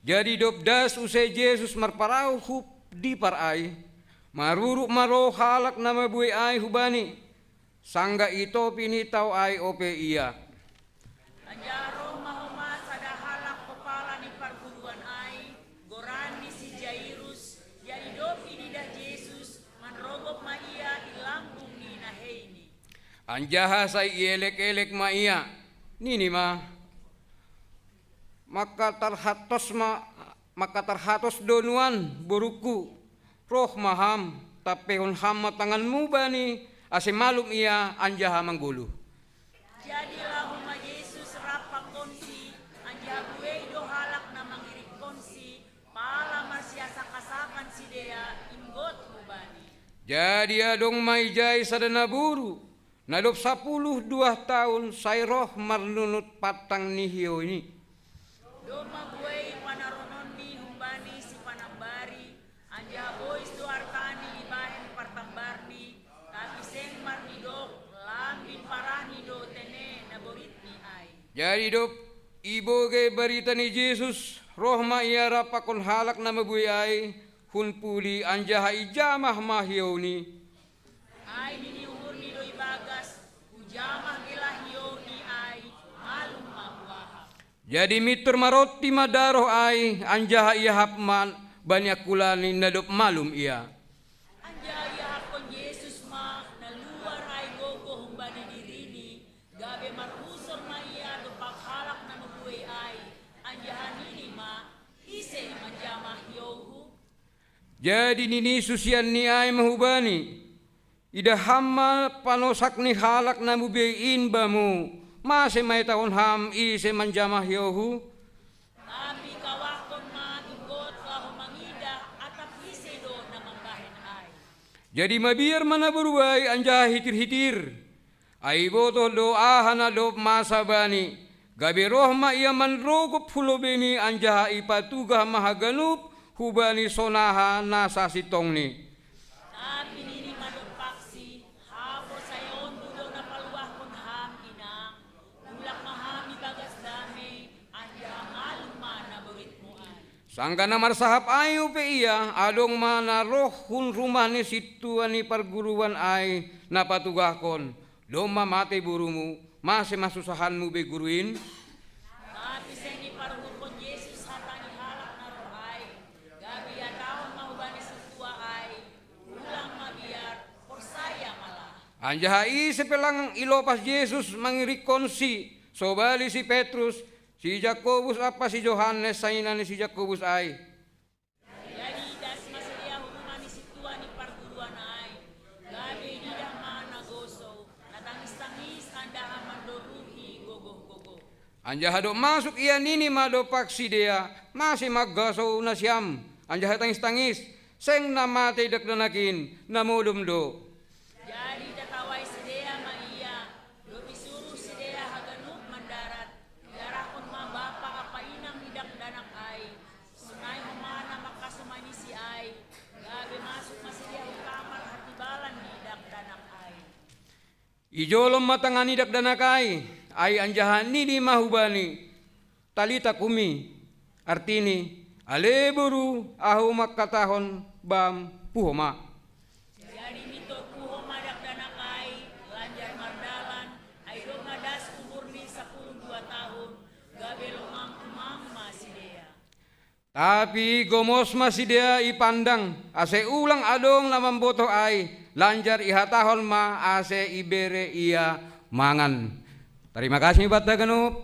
Jadi dobdas usai Yesus marparau hup di parai maruruk maro halak nama bui ai hubani. Sangga ito pinitaw ay ope iya. Anjaro mahuma sada halak kepala ni perguruan ay, goran ni si Jairus, jadi dopi di dah Yesus, manrogop ma iya ilambung ni naheini. Anjaha say ielek-elek ma iya, nini ma. Maka tarhatos donuan buruku, roh maham, tapehon hama tanganmu bani. Ase malum ia anjaha manggulu. Jadilah huma Yesus rapa konsi, anjaha buei do halak na mangirik konsi, pala marsiasa kasakan si dea inggot mubani. Jadi adong maijay sadana buru, nadop 12 tahun say roh marnunut patang nihiyo ini. Doma buei panaronon ni humbani si panambari, anjaha bois do arkani ibahen partambarni. Tapi seng marnidok lambin parahnido tene naborit ni ay. Jadi dop ibo ge berita ni Yesus roh ma iya rapakon halak na mabuyay hun puli anjaha ijamah mahiyaw ni. Ay niniuhur ni do ibagas ujamah gilahiyo ni ay malum mabuaha. Jadi mitur maroti madaroh ay anjaha iya hapman banyak kulani nadop malum iya. Anjaya hakon Yesus ma naluar ay gogo humbani dirini gabe marusor ma iya do paghalak na mabuhay ay anjahan nini ma ise majamah yohu. Jadi nini susian ni ay mahubani. Ida hamma panosak ni halak na mubiin bamu. Mase may taon ham ise manjamah yohu. Tapi kawakon ma inggot ka humangida atap ise do na manggahen ay. Jadi mabiar mana beruai anjah hitir-hitir. Ai boto do ahana do masabani. Gabi roh ma ia manrogop hulobeni anjah ipatuga mahaganup hubani sonaha nasa sitong ni. Tapi nini madon paksi hapo sayon dudo na paluah kon ham inang ulak mahami bagas dame anjah malum na berit mo ay. Sangka namar sahap ayo pe iya adong mana roh hun rumah ni situan ni perguruan ay napatugahkon. Doma mate burumu masih masusahanmu be guruin. Tapi sengi parhukon Yesus hatani halak na roh ay gabi ataon mahubani situa ay ulang mabiar porsaya malah. Anjahai sepelang ilopas Yesus mangirikonsi sobali si Petrus, si Jakobus apa si Yohanes sainani si Jakobus ay. Jadi das masedia humani situa ni parguruan ay gabi nidah mana goso natangis-tangis anda amandoruhi gogoh-gogoh. Anjahado masuk ia nini mado paksi dia masih magaso na siyam. Anjaha tangis-tangis seng namate dakdanakin namulum do. Jadi tatawai sedea ma iya do bisuruh sedea haganup mandarat darakon ma bapa apa inang hidak danak ay sunai humana makasumani si ay gabi masuk masedia kamar hatibalan hidak danak ay. Ijolom matangani dakdanakai ay anjahani di mahubani talita kumi artini aleburu ahu makkatahon bam puhoma. Jadi mito puhoma dakdanakai lanjar mardalan ayo ngadas umurni 12 tahun gabelo mang masih dia. Tapi gomos masih dia ipandang ase ulang adong lamam boto ay lanjar ihatahon ma ase ibere ia mangan. Terima kasih bata ganup.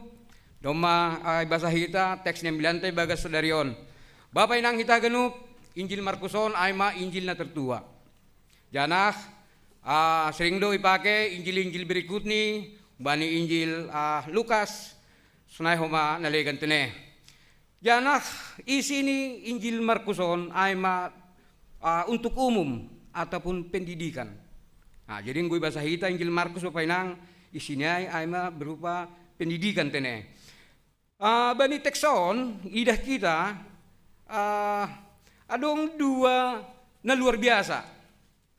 Doma ay basa hita teks nembilante bagas sodarion. Bapak inang hita ganup Injil Markuson ay ma Injil na tertua. Janah sering do ipake Injil berikut ni bani Injil Lukas sunay homa nalegan tene. Janah isi ni Injil Markuson ay ma untuk umum ataupun pendidikan. Nah, jadi gue bahasa hita Injil Markus bapak inang isinya ay ma berupa pendidikan tene. Bani tekson idah kita adong dua na luar biasa.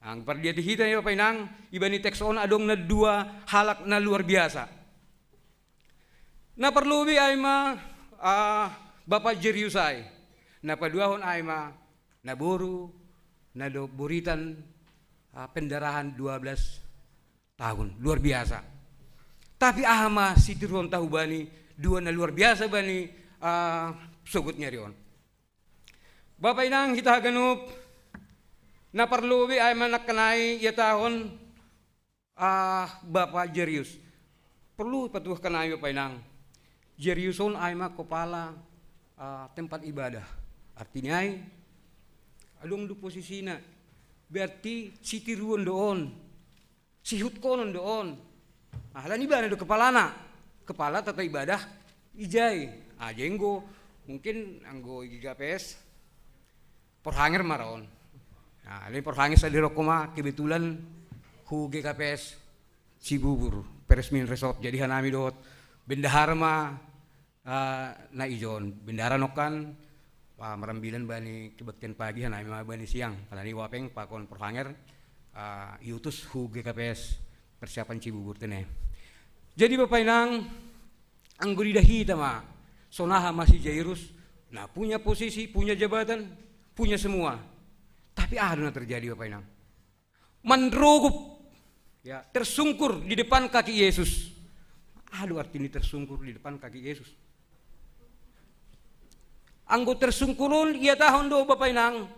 Ang perdiati kita ya bapak inang ibani tekson adong na dua halak na luar biasa. Na perlubi ay ma bapak Jeriusay. Na paduahon ay ma naburu na do buritan pendarahan 12 tahun luar biasa. Tapi ahama si tiruan tahu bani dua na luar biasa bani sugutnya rion. Bapak inang kita ganup na perlubi ay manakkanay ya tahun Bapak Jerius. Perlu patuh kanay bapak inang. Jeriuson ay kepala tempat ibadah. Artinya ay adong do posisina. Berarti si tiruan doon. Si hutkonon doon. Halan ibadah do kepala tata ibadah ijay. Jenggo mungkin anggo igigapes porhanger maron. Nah, ini porhanger sa dirokoma kebetulan hu GKPS Cibubur Peresmin Resort jadi hanami dot bendahara ma na ijon bendahara nokan marambilan bani kebaktian pagi hanami ma bani siang kalani wapeng pakon porhanger iutus hu GKPS persiapan Cibubur tene. Jadi bapak inang anggo didahita ma sonaha masih Jairus nah punya posisi, punya jabatan, punya semua. Tapi ada yang terjadi bapak inang. Mandrogup ya, tersungkur di depan kaki Yesus. Aduh artinya tersungkur di depan kaki Yesus. Anggo tersungkurun ia tahun do bapak inang.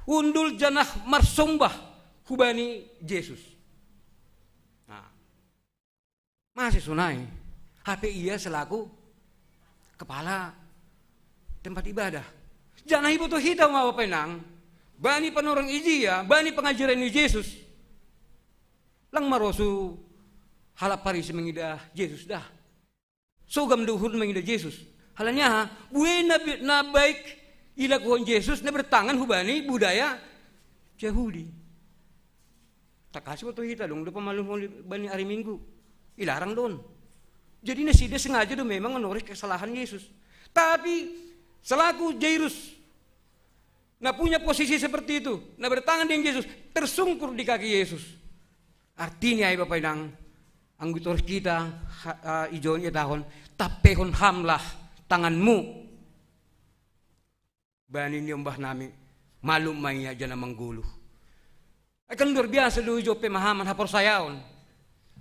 Hundul janah marsombah hubani Yesus. Nah, masih sunai. HP ia selaku kepala tempat ibadah. Jangan ibu tuh hitam bapak inang. Bani panorang ijia, bani pengajaran ni Yesus. Lang marosu halap parisi mengidah Yesus dah. Sogam duhur mengidah Yesus. Halanya buena na baik ilakuan Yesus na bertangan hubani budaya Yahudi. Tak kasih waktu kita dong, lupa malu bani hari Minggu. Ilarang don. Jadi dia sengaja do memang menoreh kesalahan Yesus. Tapi selaku Jairus nah punya posisi seperti itu, nah bertangan dengan Yesus, tersungkur di kaki Yesus. Artinya ya bapak inang, anggutor kita ijon ya tahun, tapehon hamlah tanganmu. Bani nyombah nami, malum maya jana mengguluh. Akan luar biasa dulu jo pemahaman hapor sayaon.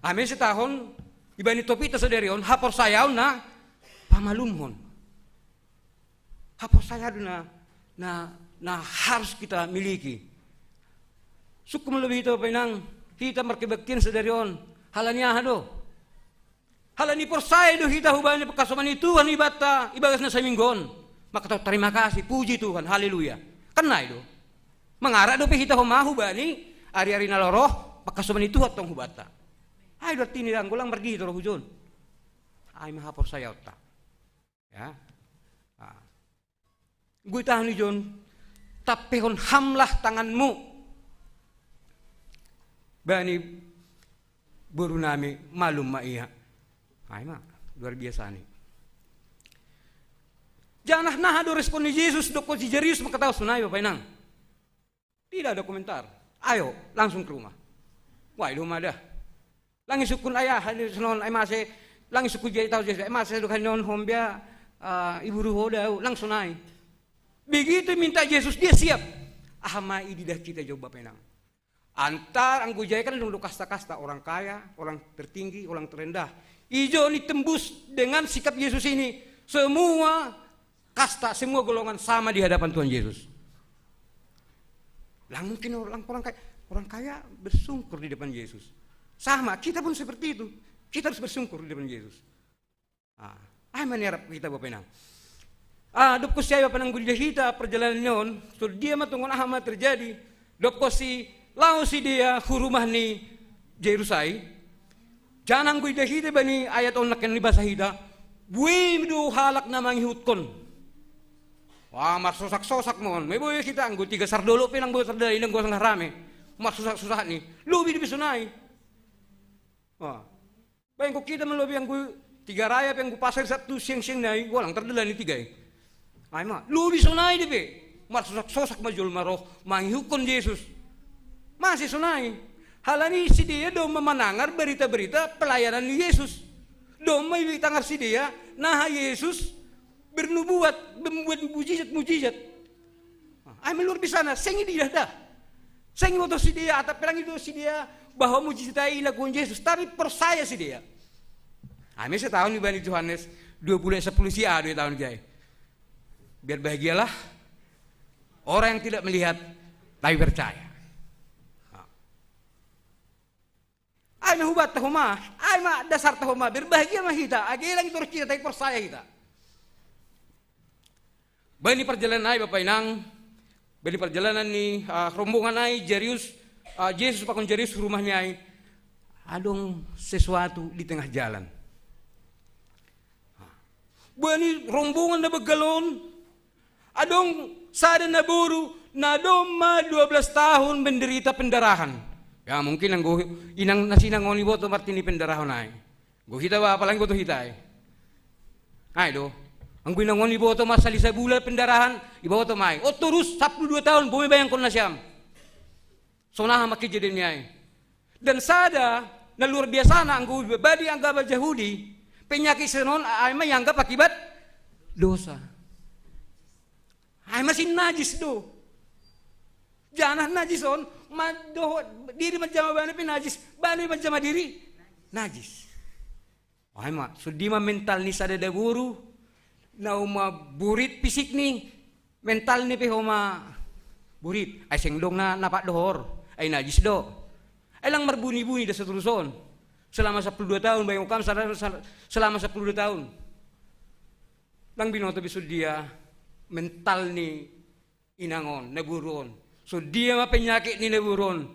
Amin setahun, ibani topita saderion, hapor sayaon na pamalumhon. Hapor sayaon na harus kita miliki. Sukum lebih itu penang kita merkebaktin sedarion halanya hado. Halani persaya do kita hubani pekasoman itu Tuhan ibagas na sa minggon. Maka terima kasih puji Tuhan haleluya. Kena itu. Mangara do kita humahu bani ari-ari naloroh pekasoman itu atong hubata. Ay do tinirang gulang mergi to hujon. Ay mahapor saya otak. Ya. Gue tahan ni John, tapehon hamlah tanganmu. Bani buru nami malum maiha. Ay ma, luar biasa nih. Jangan nah do respon ni Yesus do si Jerius makataw sunay bapak inang. Tidak ada komentar. Ayo langsung ke rumah. Wah, ilmu ada. Langi sukun ayah, non ay mase, langi suku jay tau jay, ay mase dukan non hombia, ibu ruho daw, langsung naik. Begitu minta Yesus, dia siap. Ahama ididah kita jauh Bapak Enang. Antar anggu jay kan dulu kasta-kasta, orang kaya, orang tertinggi, orang terendah. Ijo ini tembus dengan sikap Yesus ini. Semua kasta, semua golongan sama di hadapan Tuhan Yesus. Lah mungkin orang kaya bersungkur di depan Yesus. Sama, kita pun seperti itu. Kita harus bersungkur di depan Yesus. Menyerap kita Bapak Enang. Dok saya Bapak Enang gudi kita perjalanan nyon, so dia matungon ahama terjadi. Dok si lau si dia hurumah ni Jerusai. Janang gudi kita bani ayat onak yang bahasa hita. Buim do halak na manghihut-kon. Wah, marsosak-sosak mon. May boy kita anggo tiga sardolo pinang boy sardali nang gosong harame. Marsosak-sosak ni. Lubi di bisunai. Wah. Bayang ko kita man lubi anggo tiga raya yang pasar satu siang-siang nai walang terdela ni tiga. Ay ma, lubi sunai di be. Marsosak-sosak majul maroh manghihukon Yesus. Masih sunai. Halani si dia do memanangar berita-berita pelayanan Yesus. Do may tangar si dia nah Yesus bernubuat, membuat mujizat. Ay luar biasa na, sengi dia dah. Sengi waktu si dia, atau pelang itu si dia bahwa mujizat ay lakukan Yesus, tapi percaya si dia. Ay setahun dibanding Yohanes 20:10 sia 2 tahun jay. Biar bahagialah orang yang tidak melihat tapi percaya. Ay mahubat tahuma, ay ma dasar tahuma, berbahagia mah kita. Agi lang itu kita tapi percaya kita. Bani perjalanan ay Bapak Inang, bani perjalanan ni rombongan ay Jerius, Yesus pakon Jerius rumahnya ay, adong sesuatu di tengah jalan. Bani rombongan na begalon, adong sada na buru, na doma 12 tahun menderita pendarahan. Ya mungkin ang inang nasinang ngoni boto martini pendarahan ay. Go hita ba palang boto hita ay. Ay do. Ang binangon ibo to masali sa bulan pendarahan, ibo to may. O terus 12 tahun bumibayang ko na siyam. So na makijidin niya. Dan sada na luar biasa na ang badi ang gabal Yahudi, penyakit senon ay may anggap akibat dosa. Ay masin najis do. Janah najis on, diri majama bani pinajis, bani majama diri najis. Ay ma, so di ma mental ni sada daburu. Na burit fisik ni mental ni pehoma burit ay senglong na napak dohor ay najis do ay lang marbuni-buni da seteruson selama 12 tahun bayang kam selama 12 tahun lang binoto bisud dia mental ni inangon naburon so dia ma penyakit ni naburon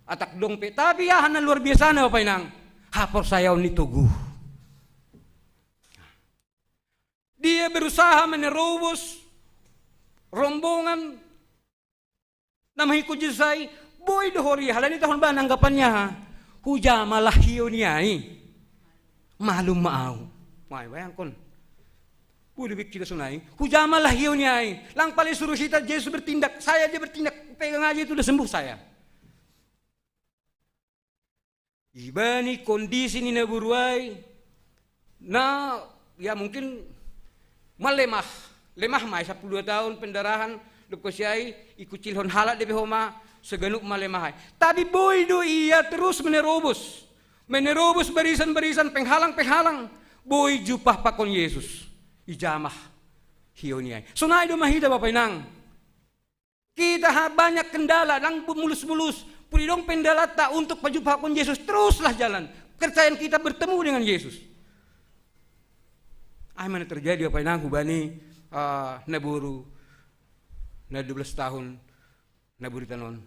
atak dong pe tapi yahan na luar biasa na pa inang hapor sayaw ni tugu. Dia berusaha menerobos rombongan na mahikot Jisay, boy dohori, halani tahun ba nanggapannya ha? Huja malah hiyo niya malum maaw. May bayang kon. Puli bik kita sunay. Huja malah hiyo niya lang pala suruh kita Yesus bertindak, saya dia bertindak, pegang aja itu udah sembuh saya. Iba ni kondisi ni naburuay na ya mungkin malemah may 10 tahun pendarahan lupa siya'y ikucilhon halat di behoma seganuk malemah. Tapi boy do iya terus menerobos barisan penghalang boy jupah pakon Yesus ijamah hiyo niya. So na do mahita Bapak Inang kita banyak kendala lang mulus-mulus pulidong pendalata untuk pajupah pakon Yesus teruslah jalan kepercayaan kita bertemu dengan Yesus. Ay mana terjadi apa yang bani naburu na 12 tahun naburu tanon.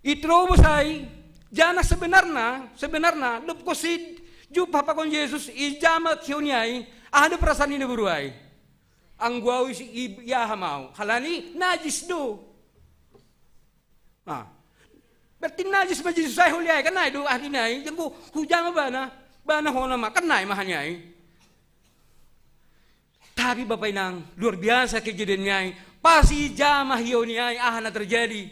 Itrobo say jana sebenarnya lup kosid jupa pa kon Yesus ijamat hiunyay ada perasaan ini naburu ay. Ang guawi si iyahamau halani najis do. Berarti najis ba Jesus ay hulyay kanay do ahli nay janggo hujama bana hona ma kanay mahanyay. Tapi Bapak Inang, luar biasa kejadiannya. Pasti jamah hiyo niya na terjadi.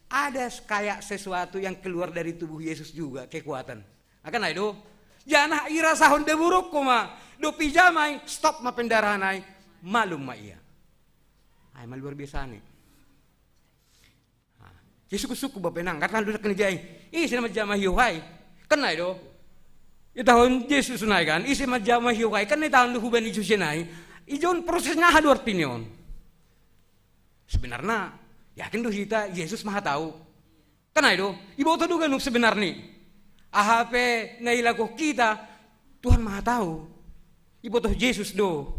ada kayak sesuatu yang keluar dari tubuh Yesus juga, kekuatan. Akan itu, jangan ira sahon de buruk kuma, do pijamai, stop ma pendarahan ai, malum ma iya. Ay, luar biasa nih. Yesus suku bapenang, karena lu kena jai, isi nama jamah yuhai, kena itu. Tahun Yesus sunai kan, isi nama jamah yuhai, kan tahun lu huban Yesus sunai, ijon prosesnya hadu artinion. Sebenarnya, yakin tuh kita Yesus maha tahu. Kena itu, ibu tuh juga nuk sebenarnya. AHP nailago kita, Tuhan maha tahu. Ibu tuh Yesus do.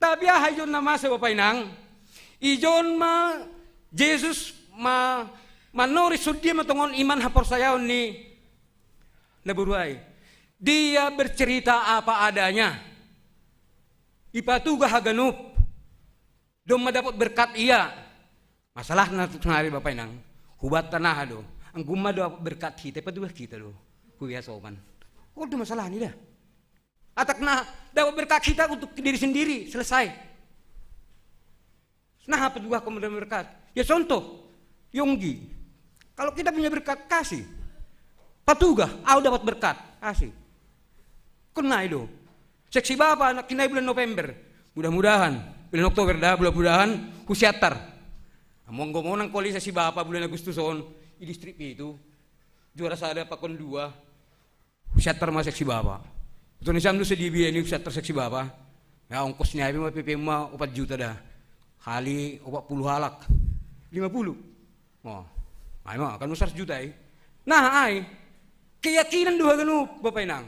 Tapi ijon nama sa bapainang, ijon ma Yesus manori sudi matongon iman hapor sayaw ni naburuay. Dia bercerita apa adanya. Ipatuga haganup. Dom madapat berkat iya. Masalah na hari bapak inang. Hubat tanah do. Ang gumado berkat kita patuga kita do. Kuya soman. Oh itu masalah ni dah. Atak na dapat berkat kita untuk diri sendiri selesai. Nah apa juga kemudian berkat? Ya contoh. Yonggi, kalau kita punya berkat kasih, patuga, aku dapat berkat kasih. Kena itu, seksi bapak anak kinai bulan November, mudah-mudahan bulan Oktober dah mudah-mudahan husiatar. Monggo nang polisi si bapak bulan Agustuson, di distrik itu juara sada pakon 2, husiatar mas seksi bapak. Itu nisam lu sedih ini husiatar seksi bapak. Ya ongkosnya itu mah PP mah 4 juta dah, kali 40 halak, 50. Oh, ay mo, kan 100 juta eh. Nah ay, keyakinan dua ganu bapak inang.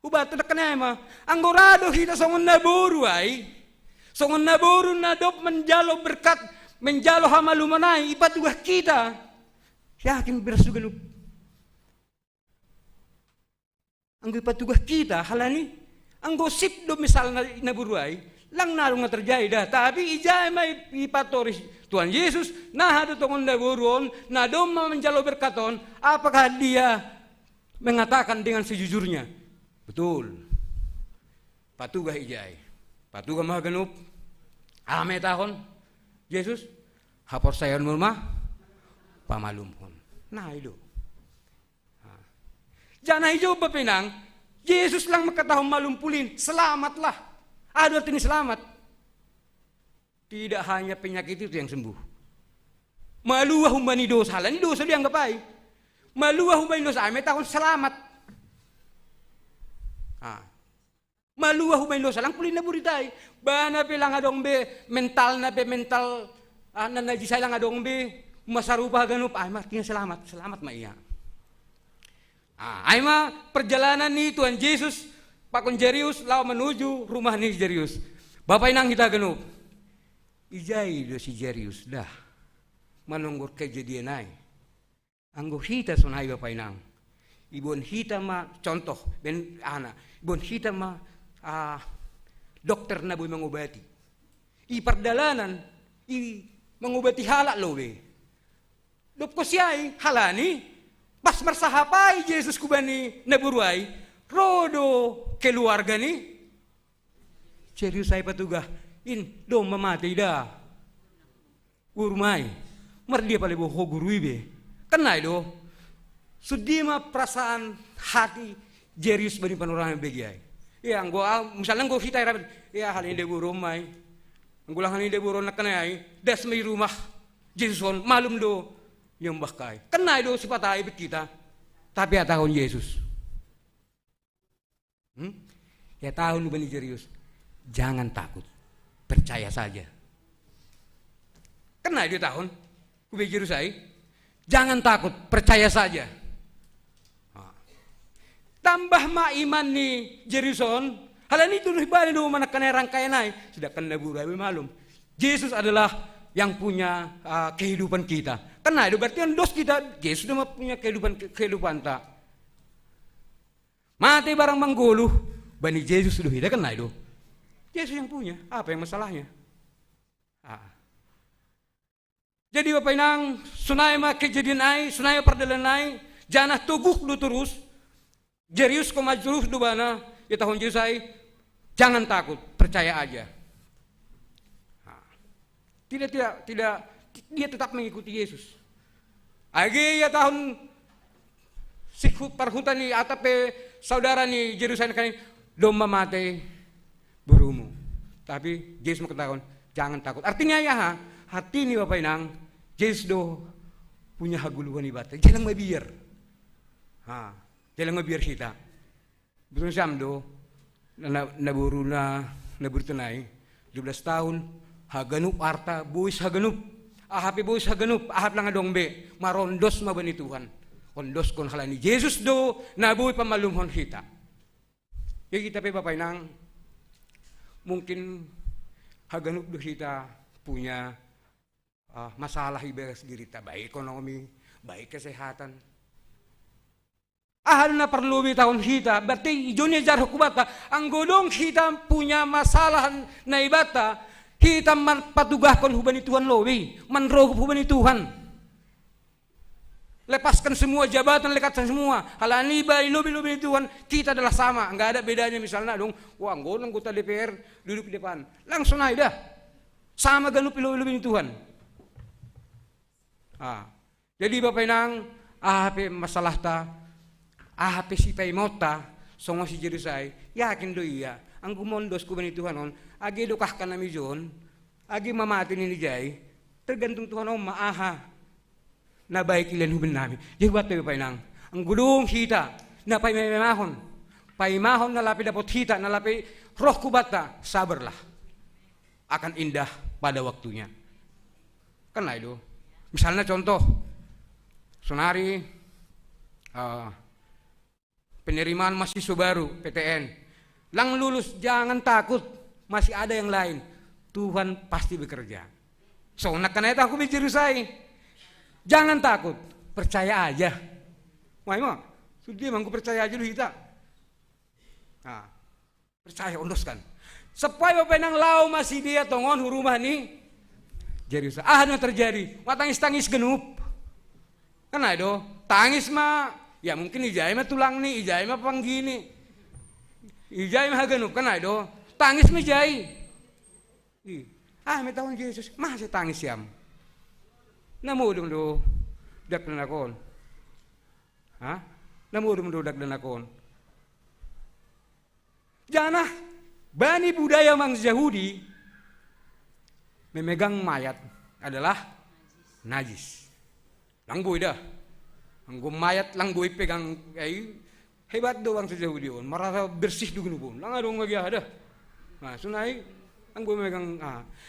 Ubat na kanay ma, anggorado kita songon naburu ay. Songon naburu na dop menjalo berkat, menjalo hamalumanay, ipatugah kita. Yakin beras ganu. Anggo ipatugah kita, halani, anggo sip do misal naburu ay, lang narong nga terjadi dah. Tapi ijay may ipatoris Tuhan Yesus, nah ada tongon daguron, nah doma menjalo berkaton, apakah dia mengatakan dengan sejujurnya? Betul. Patuga ijay, patuga maganup, ame tahon, Yesus, hapor sayon murma, pamalumhon. Nah itu. Jangan hijau bapinang, Yesus lang makatahon malumpulin, selamatlah. Ada artinya selamat. Tidak hanya penyakit itu yang sembuh. Maluah humbani dosa, halani dosa dia anggap baik. Maluah humbani dosa, ame tahun selamat. Maluah humbani dosa, lang pulin na buritai. Bana pilang adong be mental na be mental nanajisay lang adong be masarupa ganup, ay martinya selamat, selamat maiya. Ay ma perjalanan ni Tuhan Yesus pakon Jerius law menuju rumah ni Jerius. Bapak inang kita ganup. Ijay do si Jerius dah manunggur kejadian ay. Anggo hita sunay bapak inang. Ibon hita ma contoh ben ibon hita ma dokter na boy mangobati. I perdalanan mangobati halak lobe. Dop ko siya'y halani pas marsahapay Jesus kubani naburuay rodo keluarga ni Jerius ay patugah do mamati dah urmai mardia pale bo hogurui be kenai do sudima perasaan hati Jerius bani panorama begiai ya anggo misalnya anggo kita ya hal ini debu rumai anggo lang hal ini debu nak kenai das mai rumah Jesuson malum do nyembah kai kenai do sipatai bet kita tapi ya tahun Yesus ya tahun bani Jerius jangan takut. Percaya saja. Kena dia tahun, kubejiru saya. Jangan takut, percaya saja. Tambah ma iman ni Jerison. Halan itu balik dulu mana kena rangkaian naik. Sudah kena burai malum. Yesus adalah yang punya kehidupan kita. Kena itu berarti dos kita. Yesus sudah punya kehidupan tak. Mati barang mangguluh. Bani Yesus sudah hidup kena itu. Yesus yang punya, apa yang masalahnya? Jadi bapak inang, sunai ma kejadian ai, sunai perdalan ai, janah tuguh lu terus. Jerius ko majruh du bana, ya tahun Yesus ai, jangan takut, percaya aja. dia tetap mengikuti Yesus. Agi ya tahun sikhu parhutan ni atape saudara ni Yerusalem kan domba mati berumu. Tapi Yesus mengatakan jangan takut. Artinya ya hati ni Bapak Inang, Yesus do punya haguluhan ibadah. Jangan mabiar. Jangan mabiar kita. Betul siam do naburu na naburtunay 12 tahun haganup arta buis haganup ahapi buis haganup ahap lang adongbe marondos mabani Tuhan kondos kon halani Yesus do nabuhi pamalumhon kita. Jadi kita pe Bapak Inang mungkin haganup do kita punya masalah ibadah sendiri ta baik ekonomi baik kesehatan. Ahal na perlu tahun kita, berarti dunia jar hukubata, ang godong kita punya masalah na ibata, kita patugahkan hubani Tuhan lobi, manrogup hubani Tuhan. Lepaskan semua jabatan, lekatkan semua. Halani bari lobi Tuhan, kita adalah sama, enggak ada bedanya misalnya dong, wah godong anggota DPR duduk di depan, langsung aja dah, sama ganup lobi Tuhan. Jadi Bapak Inang, apa masalah ta? Ahape si paimota songo si Jerusalem yakin do iya ang gumondos ko bani Tuhan on agi dokah ka nami jon agi mamati ni jay tergantung Tuhan on maaha na baik ilan huben nami jadi wat pa nang ang gudong kita na paimahon na lapi dapot kita na lapi roh kubata sabarlah akan indah pada waktunya kan itu misalnya contoh sonari penerimaan mahasiswa baru PTN. Lang lulus jangan takut, masih ada yang lain. Tuhan pasti bekerja. So nak kena aku bicara saya. Jangan takut, percaya aja. Wah emang, sudah mangku percaya aja dulu kita. Percaya undoskan. Supaya Bapak Inang lau masih dia tongon rumah ni. Jerusalem. Yang terjadi, tangis genup. Kan ada, tangis mah. Ya mungkin ijai mah tulang nih, ijai mah panggini, ijai mah hagenup kan ada, tangis mah ijai. May tahun Yesus, masih tangis siam. Namudong do, dak dan akon. Namudong do dak dan akon. Janah, bani budaya mang Yahudi memegang mayat adalah najis. Langgoy dah. Ang gumayat lang gue pegang hebat doang sejauh dia merasa bersih dulu pun lang adong lagi ada sunai ang gue megang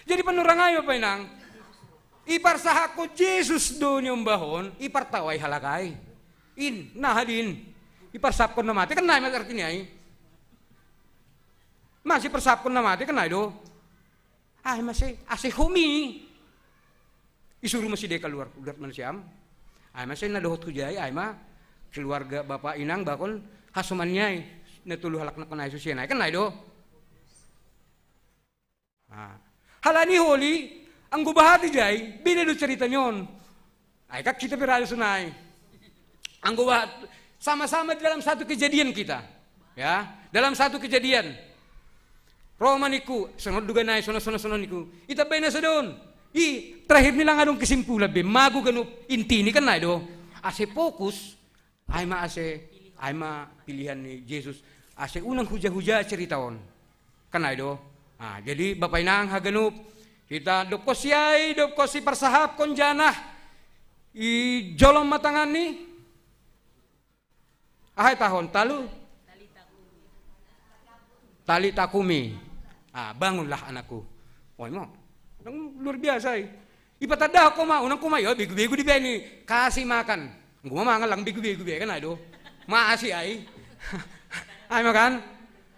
jadi penerangan apa inang ipar sahako Yesus do nyumbahon ipar tawai halakai hadin ipar sapkon na mati kan naik artinya masih persapkon na mati kan do masih asih humi isuruh masih dia keluar udah manusiam masih nadohot ko jay keluarga Bapak Inang bakon hasumannya natuluh halak na kanay susyan kan do halani holi ang gubahati jay binado cerita nyon kak kita pirado sunay ang gubahat sama-sama dalam satu kejadian kita ya dalam satu kejadian Romaniku sunod duganay sunod niku itabay na sa doon terakhir nilang adong kesimpulan magu ganup inti ni kan do ase fokus ase pilihan ni Yesus ase unang huja ceritaon kan do jadi Bapak Inang haganup kita dop kosi persahap kon janah i jolom matangan ni tahun tali takumi bangunlah anakku mo luar biasa ipatadah ko unang kumayo bigu-bigu di beni kasih makan gua mangal lang bigu-bigu kan do maasi makan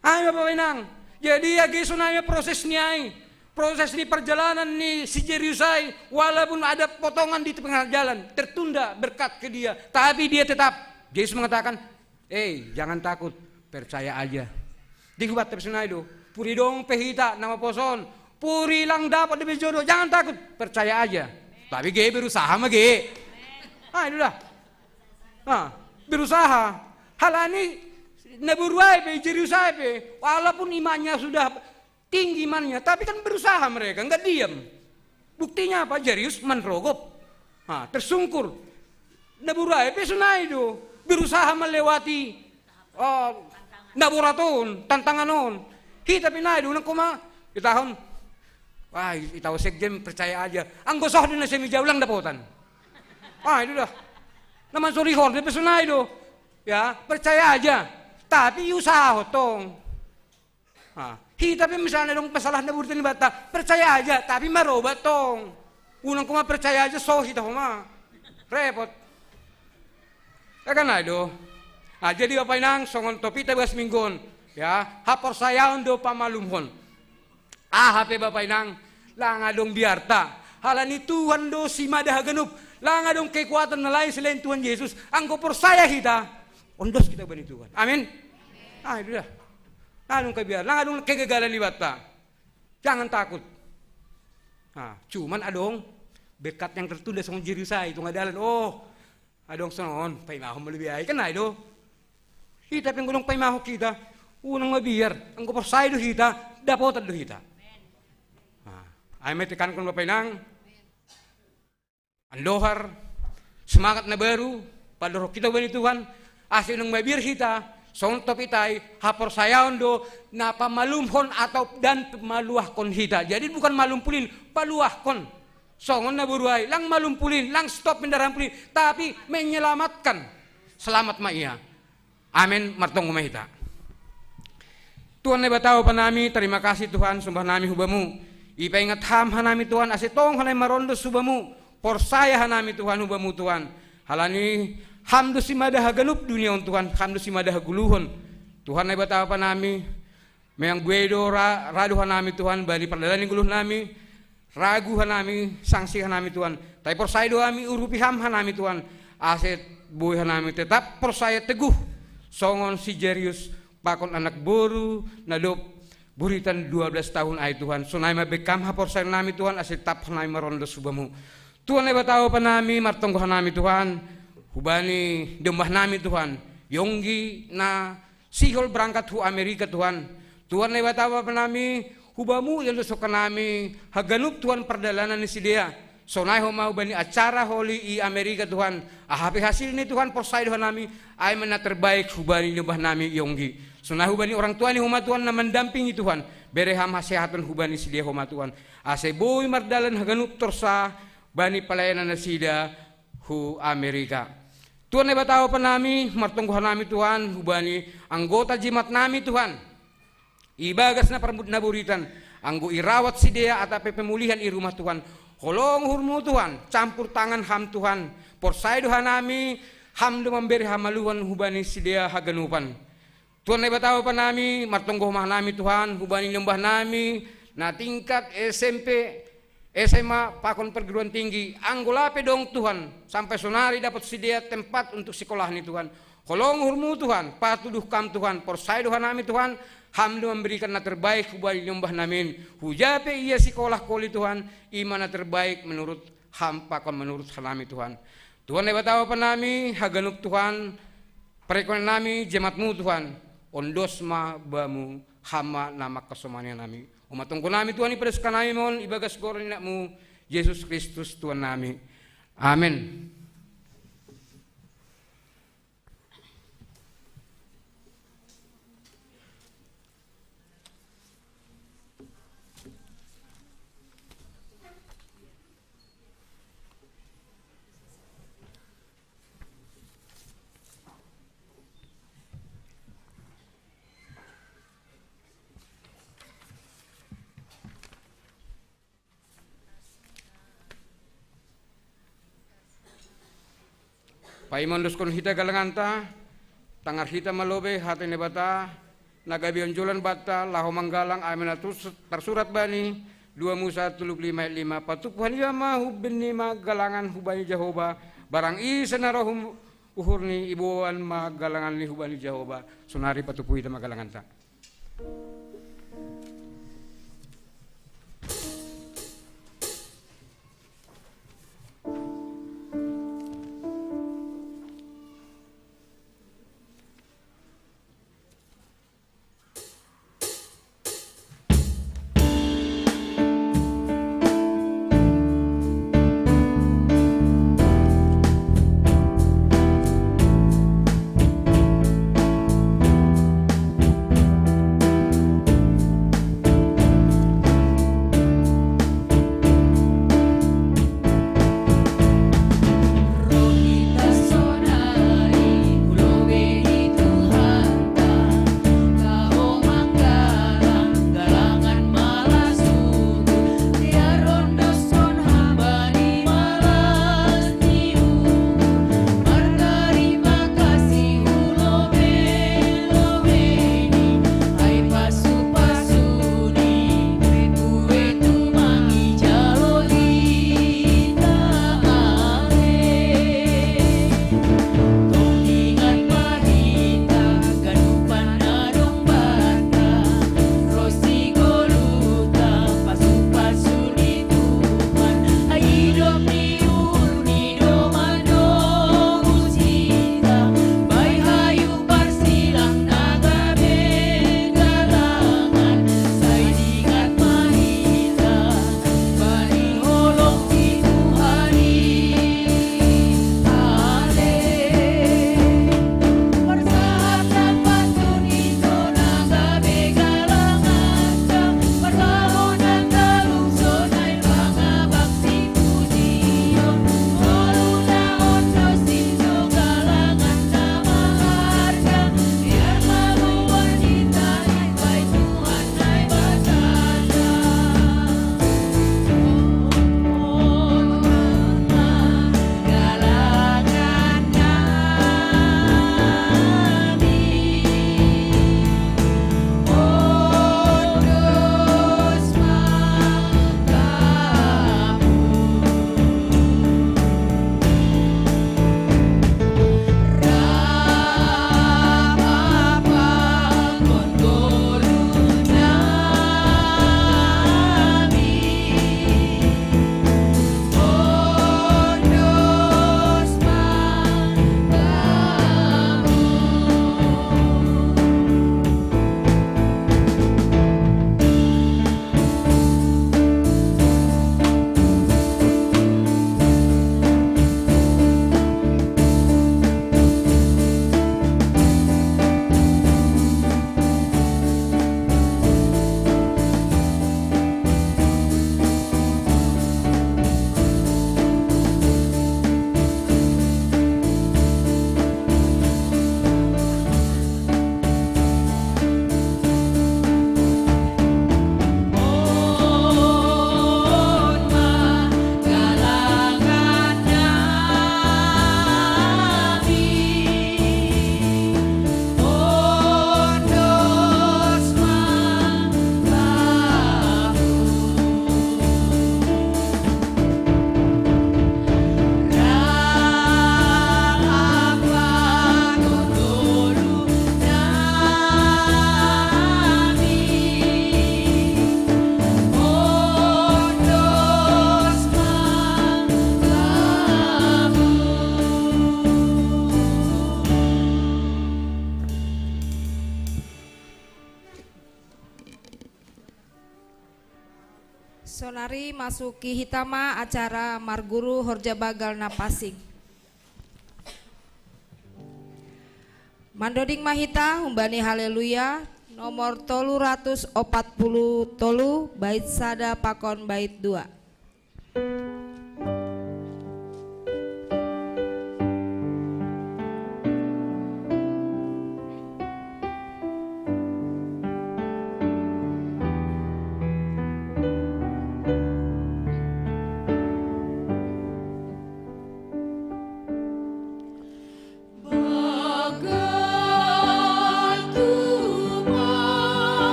Bapak Inang jadi sunanya prosesnya proses di perjalanan ni si Jerusalem walaupun ada potongan di tengah jalan tertunda berkat ke dia tapi dia tetap Yesus mengatakan jangan takut percaya aja dihubat tersenai do puri dong pehita nama poson puri lang dapat lebih jodoh, jangan takut, percaya aja. Tapi berusaha mah itu dah. Berusaha. Halani naburuai pe Jerusalem walaupun imannya sudah tinggi imannya, tapi kan berusaha mereka, enggak diam. Buktinya apa? Jarius manrogop. Tersungkur. Naburay, pesunay do. Berusaha melewati naburaton, tantanganon. Kita pinay do, nang kuma. Itahon. Wah, itaw sekjem, percaya aja. Ang gosoh din na siya medyaw lang dapotan. Itu dah. Naman surihor, di pesunay do. Ya, percaya aja. Tapi usaha tong. Kita pun misalnya dong masalah naburutin bata, percaya aja, tapi marobat tong. Unang kuma percaya aja, so kita kuma. Repot. Kan do. Jadi apa nang songon topi tabas minggon. Ya, hapor sayaon do pamalumhon. HP bapak nang langadong biarta. Halani Tuhan do si madah ganup. Langadong kekuatan na lain selain Tuhan Yesus. Ang percaya kita, ondos kita bani Tuhan. Amin. Itu dah. Anong kabiar, langadong kegagalan ni bata. Jangan takut. Cuman adong berkat yang tertunda sama Jerusalem itu ngadalan. Adong sonon, paimaho malibiyay kan do. Kita penggunong paimaho kita, unang mabiar, ang percaya do kita, dapotan do kita. Ay may tekan kon bapay nang andohar semangat na baru padoro kita bani Tuhan asin ng mabir kita son topitay hapor sayaon do na pamalumhon atau dan maluahkon kita. Jadi bukan malumpulin, paluahkon. Songon na buruay lang malumpulin, lang stop mendarampulin, tapi menyelamatkan. Selamat ma iya. Amin martong umahita. Tuhan na bataw pa nami, terima kasih Tuhan, sumpah nami hubamu. Ipaingat ham hanami Tuhan, asitong hanay marondos subamu, porsaya hanami Tuhan hubamu Tuhan. Halani hamdo si madah galup dunia Tuhan, hamdo si madah guluhon. Tuhan ay batawa pa nami, mayang guedo raduhan nami Tuhan, bali pardalani guluh nami, raguhan nami, sangsihan nami Tuhan. Tay porsaya do kami urupi ham hanami Tuhan, aset buhay hanami tetap porsaya teguh. Songon si Jarius pakon anak boru nadop buritan 12 tahun ay Tuhan. Sunay mabekam hapor sa nami Tuhan asit tap hanay marondo subamu. Tuhan ay batawa pa nami martonggohan nami Tuhan. Hubani dembah nami Tuhan. Yonggi na sihol berangkat hu Amerika Tuhan. Tuhan ay batawa pa nami hubamu yang lusokan nami haganup Tuhan perdalanan ni sidia. Sunay ho mau bani acara holi i Amerika Tuhan. Hapi hasil ni Tuhan porsay Tuhan nami ay mana terbaik hubani dembah nami Yonggi. Sunah hubani orang tua ni huma Tuhan na mendampingi Tuhan. Bereham hasehatan hubani sidia huma Tuhan. Ase boy mardalan haganup torsa bani pelayanan na sida hu Amerika. Tuhan ay batawa pa nami, martungguhan nami Tuhan, hubani anggota jimat nami Tuhan. Ibagas na naburitan, anggo irawat sidia at pemulihan i rumah Tuhan. Holong hurmu Tuhan, campur tangan ham Tuhan. Porsay duhan nami, ham do memberi hamaluan hubani sidia haganupan. Tuhan ay batawa pa nami, martungguh mah nami Tuhan, hubani lembah nami, na tingkat SMP, SMA, pakon perguruan tinggi, anggolape dong Tuhan, sampai sonari dapat sedia tempat untuk sekolah ni Tuhan. Kolong hurmu Tuhan, patuduh kam Tuhan, porsay duhan nami Tuhan, hamdu memberikan na terbaik hubani lembah namin. Hujape iya sekolah koli Tuhan, iman na terbaik menurut ham pakon menurut nami Tuhan. Tuhan ay batawa pa nami, haganup Tuhan, perekonan nami, jemaatmu Tuhan. Ondos ma bamu hama nama kesomannya nami. Umatungku nami Tuhan ipadas kanami mon ibagas gorin nakmu Yesus Kristus Tuhan nami. Amin. Paimon duskon hita galanganta, tangar hita malobe hati nebata, nagabion julan bata, laho manggalang amina tersurat bani, 2 Musa 35:5 patupuhan iya mahu beni magalangan hubani Jehovah, barang isa narohum uhurni ibuan magalangan ni hubani Jehovah, sunari patupuhi ta magalanganta. Sonari masuki hitama acara Marguru Horja Bagal Napasing. Mandoding mahita humbani haleluya nomor 340 tolu bait sada pakon bait 2.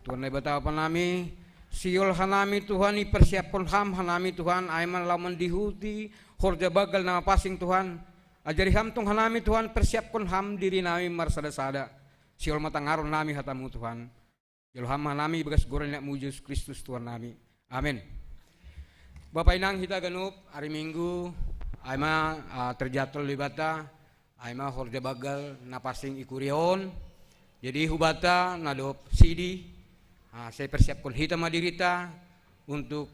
Tuhan ay batawa pa nami, siyol hanami Tuhan, ipersiapkan ham hanami Tuhan, ayman laman dihuti, horja bagal na mapasing Tuhan, ajari ham tong hanami Tuhan, persiapkan ham diri nami marsada-sada, siyol matangaron nami hatamu Tuhan, jalo ham hanami bagas goren nak mujus Kristus Tuhan nami, amin. Bapak inang hita ganup, hari Minggu, ayma terjatuh libata, ayma horja bagal na pasing ikurion, jadi hubata nadop CD. Saya persiapkan hitam madirita untuk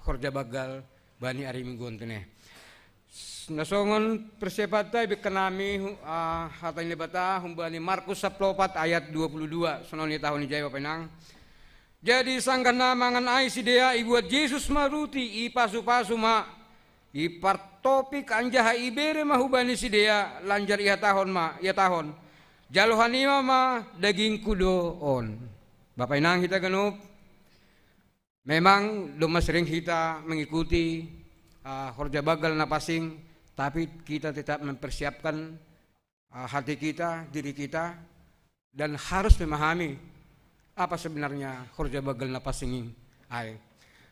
horja bagal bani hari Minggu tene. Nasongon persiapata ibek kanami hatay libata humbani Markus 14 ayat 22 sononi tahun ni jaya penang. Jadi sanggana mangan ai sidea ibuat Yesus maruti ipasu-pasu ma ipartopik anjaha ibere mahubani sidea lanjar ia tahun ma ia tahun. Jaluhanima ma daging kudo on. Bapak inang kita ganup, memang luma sering kita mengikuti horja bagal na pasing, tapi kita tetap mempersiapkan hati kita, diri kita, dan harus memahami apa sebenarnya horja bagal na pasing ay.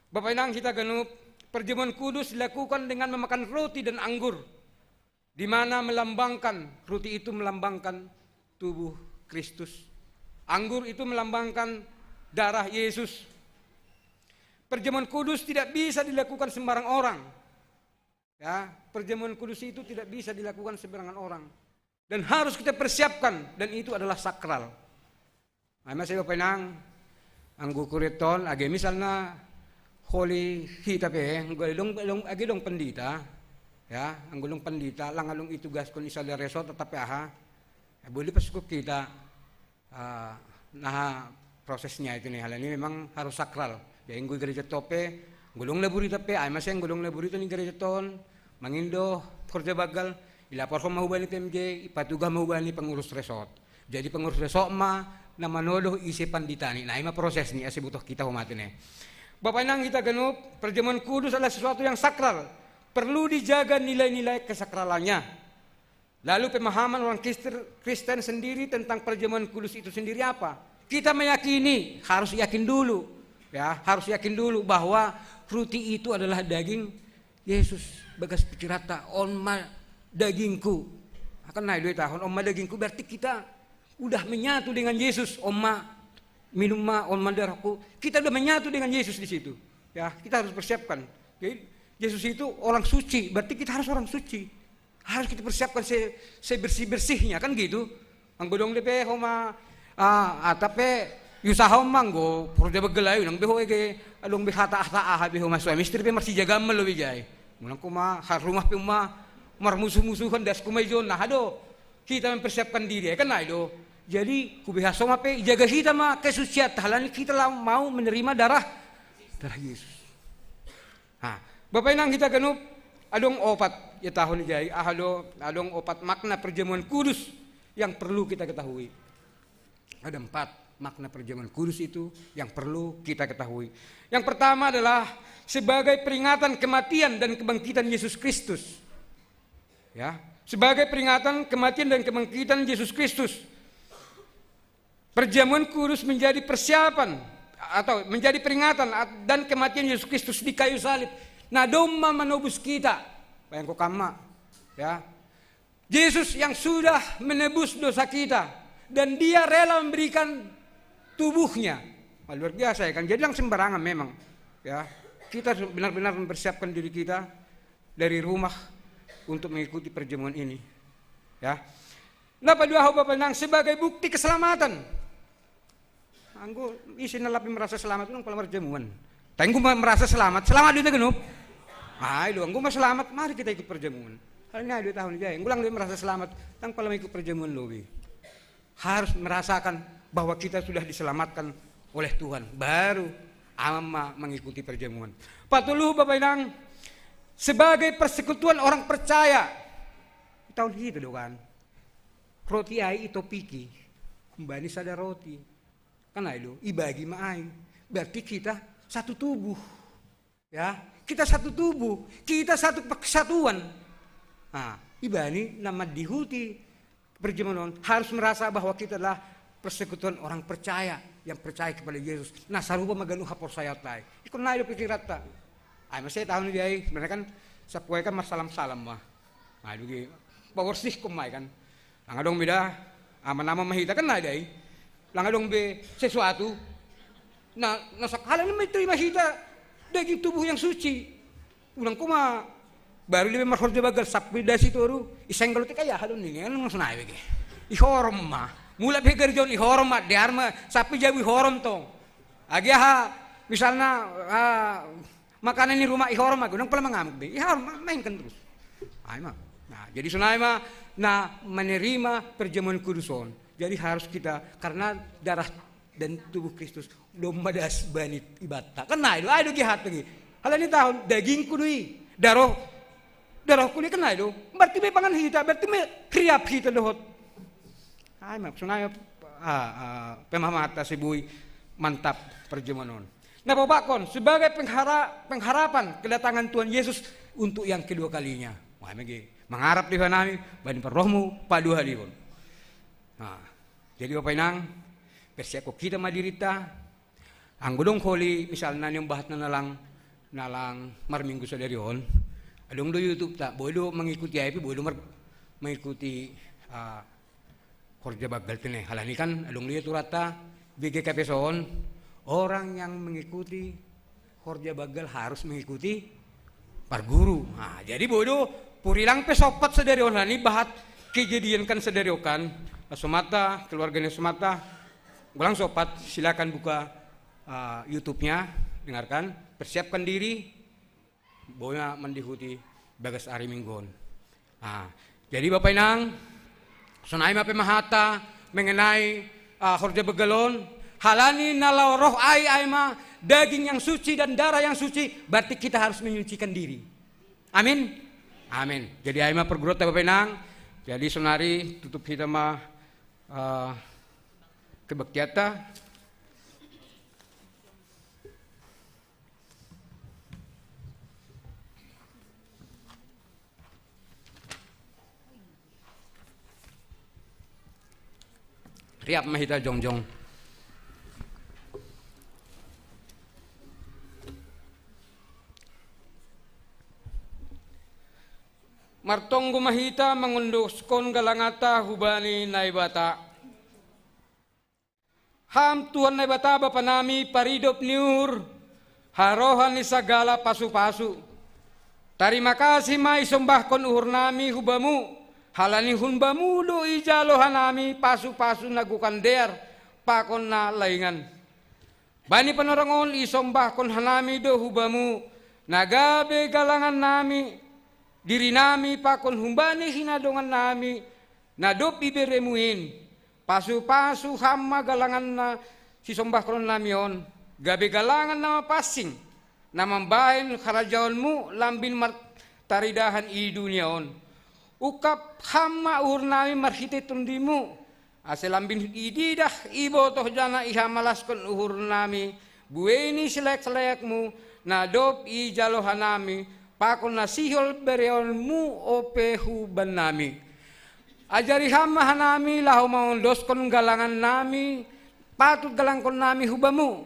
Bapak inang kita ganup, perjamuan kudus dilakukan dengan memakan roti dan anggur, di mana melambangkan roti itu melambangkan tubuh Kristus. Anggur itu melambangkan darah Yesus. Perjamuan kudus tidak bisa dilakukan sembarang orang. Ya, perjamuan kudus itu tidak bisa dilakukan sembarangan orang. Dan harus kita persiapkan, dan itu adalah sakral. Nah, saya penang anggur kuriton, age misalnya holy hita pe, age dong pendita, ya, anggulong pendita, langalong itugas kon isa da resort tetapi boleh pasukup kita. Nah prosesnya itu nih hal ini memang harus sakral. Ya inggu gereja tope, gulung laburi tapi ay masih gulung laburi itu nih gereja ton, mangindo kerja bagal, ilapor ko mahubani PMJ, ipatuga mahubani pengurus resort. Jadi pengurus resort na manodo isi panditani. Nah ini proses nih asih butuh kita humati nih. Bapak nang kita ganup, perjamuan kudus adalah sesuatu yang sakral, perlu dijaga nilai-nilai kesakralannya. Lalu pemahaman orang Kristen sendiri tentang perjamuan kudus itu sendiri apa? Kita meyakini, harus yakin dulu, ya, harus yakin dulu bahwa roti itu adalah daging Yesus. Bagas pikirata, onma dagingku. Akan naik 2 tahun, onma dagingku berarti kita udah menyatu dengan Yesus. Onma minumma, onma darahku. Kita udah menyatu dengan Yesus di situ. Ya, kita harus persiapkan. Jadi Yesus itu orang suci, berarti kita harus orang suci. Harus kita persiapkan sebersih-bersihnya kan gitu. Ang gudong lipe homa atape yusahom manggo porda begelay nang beho ege along bihata aha beho maswa mistri pe marsi jaga melowi jay. Mulang kuma har rumah pe marmusuh-musuhan das kumay jon nah ado. Kita mempersiapkan diri kan aido. Jadi kubihaso pe jaga kita kesucian halani kita lah mau menerima darah Yesus. Bapak nang kita genup adong opat ya tahun jay adong opat makna perjamuan kudus yang perlu kita ketahui. Ada 4 makna perjamuan kudus itu yang perlu kita ketahui. Yang pertama adalah sebagai peringatan kematian dan kebangkitan Yesus Kristus. Ya, sebagai peringatan kematian dan kebangkitan Yesus Kristus. Perjamuan kudus menjadi persiapan atau menjadi peringatan dan kematian Yesus Kristus di kayu salib. Nah, doma menebus kita. Bayang ko kama, ya. Yesus yang sudah menebus dosa kita dan dia rela memberikan tubuhnya. Luar biasa ya kan. Jadi langsung sembarangan memang, ya. Kita benar-benar mempersiapkan diri kita dari rumah untuk mengikuti perjamuan ini, ya. Napa dua Bapak nang sebagai bukti keselamatan. Anggo isi nalapi merasa selamat nang kalau perjamuan. Tanggu merasa selamat itu genup. Ayo, anggo mas selamat, mari kita ikut perjamuan. Halnya 2 tahun aja, ngulang dia merasa selamat, tang pala ikut perjamuan lobi. Harus merasakan bahwa kita sudah diselamatkan oleh Tuhan, baru ama mengikuti perjamuan. Patuluh Bapak Inang, sebagai persekutuan orang percaya, tahun kita do kan, roti ai itu piki, mbani sada roti, kan ayo, ibagi maai, berarti kita satu tubuh, ya, kita satu tubuh, kita satu kesatuan. Nah, ibani nama dihuti perjamuan harus merasa bahwa kita adalah persekutuan orang percaya yang percaya kepada Yesus. Nah, sarupa maganu hapor sayat lai. Ikut naik do pikirat ta. Ay masih tahun dia sebenarnya kan sapuai kan masalam-salam mah. Nah, dugi power sih kumai kan. Langadong beda nama mahita kan naik dai. Langadong be sesuatu. Nah, nasakala ni may terima hita daging tubuh yang suci. Ulang kuma baru lebih marhor bagal sapi dasi toru isenggol ti kaya halon ni ano mas nae bege ihorom ma mula beger jon ihorom ma diar ma sapi jawi horom tong agi ha misalnya makanan di rumah ihorom ma gunang pala mangamuk be ihorom mainkan terus ay ma nah jadi sunai ma nah menerima perjamuan kuduson jadi harus kita karena darah dan tubuh Kristus domba das banit ibata kan nah itu aduh gihat lagi halani tahun daging kudui darah kulit kena itu, berarti may pangan hita, berarti may kriap hita dohot. Ay, maksudnya pemamata si Buy mantap perjamuan. Nah, Bapak sebagai pengharapan kedatangan Tuhan Yesus untuk yang kedua kalinya. Wah, mengharap di nami, bani perrohmu padu halipun. Nah, jadi Bapak Inang, persiap kita madirita, anggodong holi misalnya yang bahat na nalang marminggu sadarion. Adong do YouTube tak, boleh mengikuti IP, boleh mengikuti Korja Bagal tene. Halani kan adong do turata BGKP Son, orang yang mengikuti Korja Bagal harus mengikuti parguru. Nah, jadi bodoh purilang pesopat sedarion halani bahat kejadian kan sedariokan Sumata, keluarganya Sumata, ulang sopat silakan buka YouTube-nya, dengarkan, persiapkan diri. Boya mendihuti Bagas Ari Minggon. Nah, jadi Bapak Inang, sunai mape mahata mengenai Korja Begalon, halani nalau roh ai ma daging yang suci dan darah yang suci, berarti kita harus menyucikan diri. Amin. Amin. Jadi ai ma pergurut Bapak Inang. Jadi sunari tutup kita mah kebaktiata. Riap mahita jongjong. Martong gumahita mengunduskon galangata hubani naibata. Ham Tuhan naibata bapa nami paridop niur harohan ni sagala pasu-pasu. Terima kasih mai sombahkon uhur nami hubamu halani hunbamu do ijalo hanami pasu-pasu nagukandear pakon na laingan. Bani panorangon isombah kon hanami do hubamu nagabe galangan nami diri nami pakon humbani hinadongan nami nadop iberemuin pasu-pasu hamma galangan na sisombah kon nami on gabe galangan nama pasing namambahin karajaonmu lambin taridahan i dunia on ukap hamma uhur nami marhite tundimu aselambin ididah ibotoh jana iha malaskon uhur nami bueni selek-selekmu nadop i jalohan nami pakon nasihol bereonmu opehu ban nami ajari hamma hanami lahu maundoskon galangan nami patut galangkon nami hubamu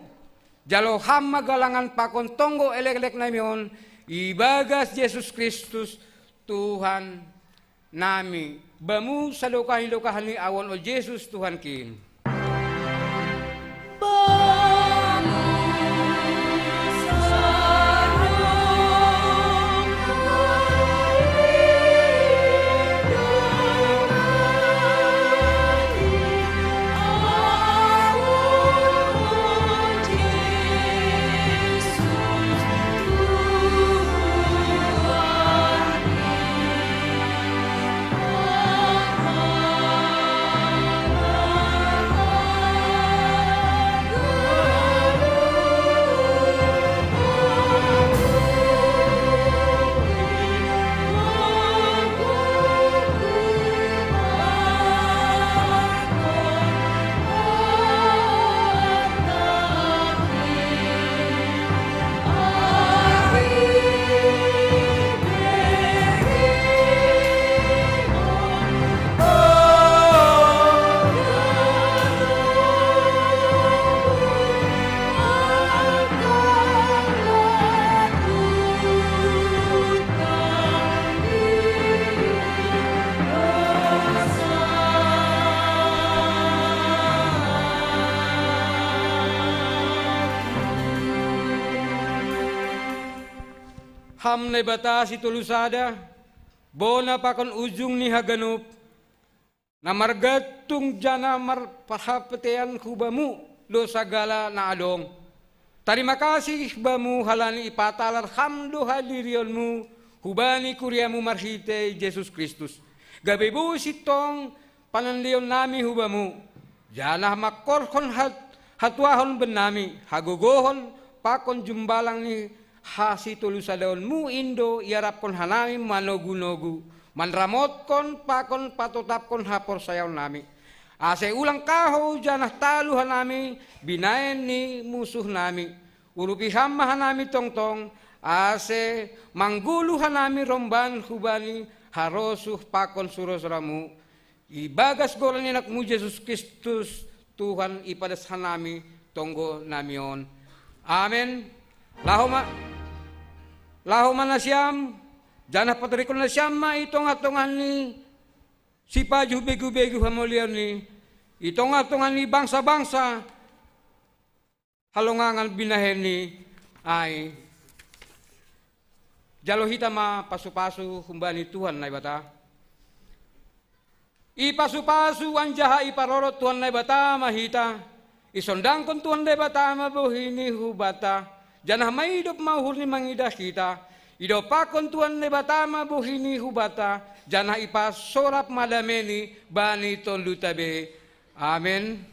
jalo hamma galangan pakon tonggo elek-elek nami on ibagas Yesus Kristus Tuhan nami bamu sadokahin-dokahan ni awan o Yesus Tuhan kin. Ham na bata si tulusada, bona pakon ujung ni haganup, na margatung jana marpahapatean hubamu lo sagala na adong. Terima kasih bamu halani ipatalar hamdo hadirionmu hubani kuriamu marhite Yesus Kristus. Gabebu sitong pananlion nami hubamu, jana makorhon hatuahon benami, hagogohon pakon jumbalang ni hasi tulusadaon mu indo iarapkon hanami manogu-nogu manramotkon pakon patotapkon hapor sayaw nami ase ulang kaho janah talu hanami binaen ni musuh nami urupi hamma hanami tongtong ase manggulu hanami romban hubani harosuh pakon surosramu ibagas goran inakmu Yesus Kristus Tuhan ipadas hanami tonggo namion amen Lahoma na siyam, janah patrikon na siyam ma itong atongan ni si paju begu-begu hamulian ni itong atongan ni bangsa-bangsa halongangan binahen ni ay jalo hita ma pasu-pasu humbani Tuhan na ibata ipasu-pasu anjaha iparorot Tuhan na ibata mahita isondang kon Tuhan na ibata mabuhini hubata janah maidop mahur ni mangidah kita idopakon Tuhan ne batama buhini hubata janah ipas sorap madameni bani tondutabe amen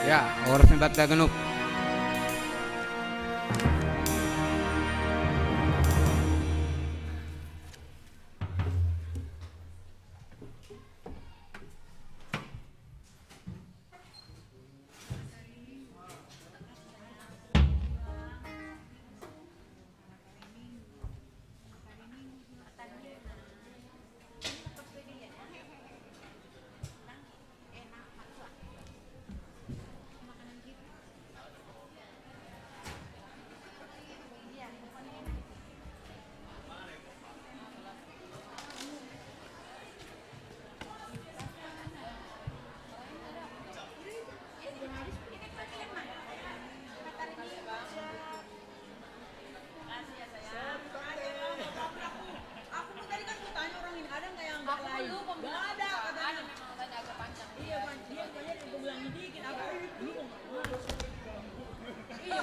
ya oras ni batta ganop Gak ada katanya. Iya, dia banyak yang bilang dikit. Aku ini kok. Iya,